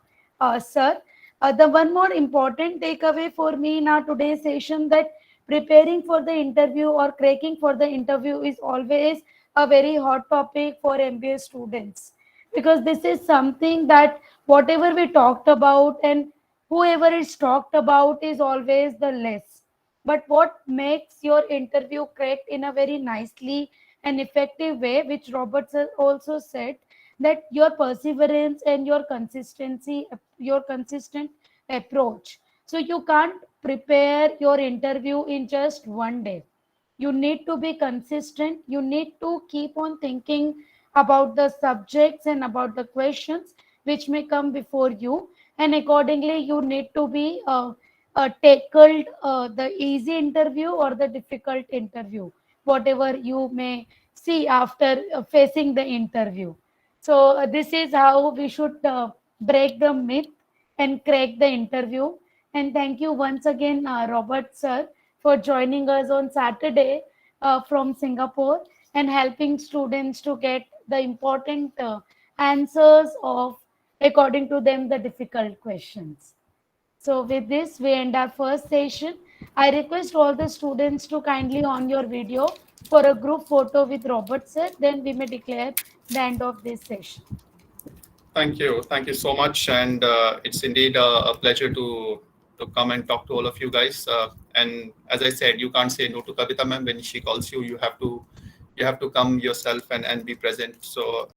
sir. The one more important takeaway for me in our today's session, that preparing for the interview or cracking for the interview is always a very hot topic for MBA students, because this is something that whatever we talked about and whoever is talked about is always the less. But what makes your interview cracked in a very nicely and effective way, which Roberts has also said, that your perseverance and your consistency, your consistent approach. So you can't prepare your interview in just one day. You need to be consistent. You need to keep on thinking about the subjects and about the questions which may come before you, and accordingly you need to be tackled the easy interview or the difficult interview, whatever you may see after facing the interview. So this is how we should break the myth and crack the interview. And thank you once again, Robert sir, for joining us on Saturday from Singapore and helping students to get the important answers of, according to them, the difficult questions. So with this, we end our first session. I request all the students to kindly on your video for a group photo with Robert sir. Then we may declare the end of this session. Thank you so much, and it's indeed a pleasure to come and talk to all of you guys. And as I said, you can't say no to Kavita ma'am. When she calls you, you have to come yourself and be present. So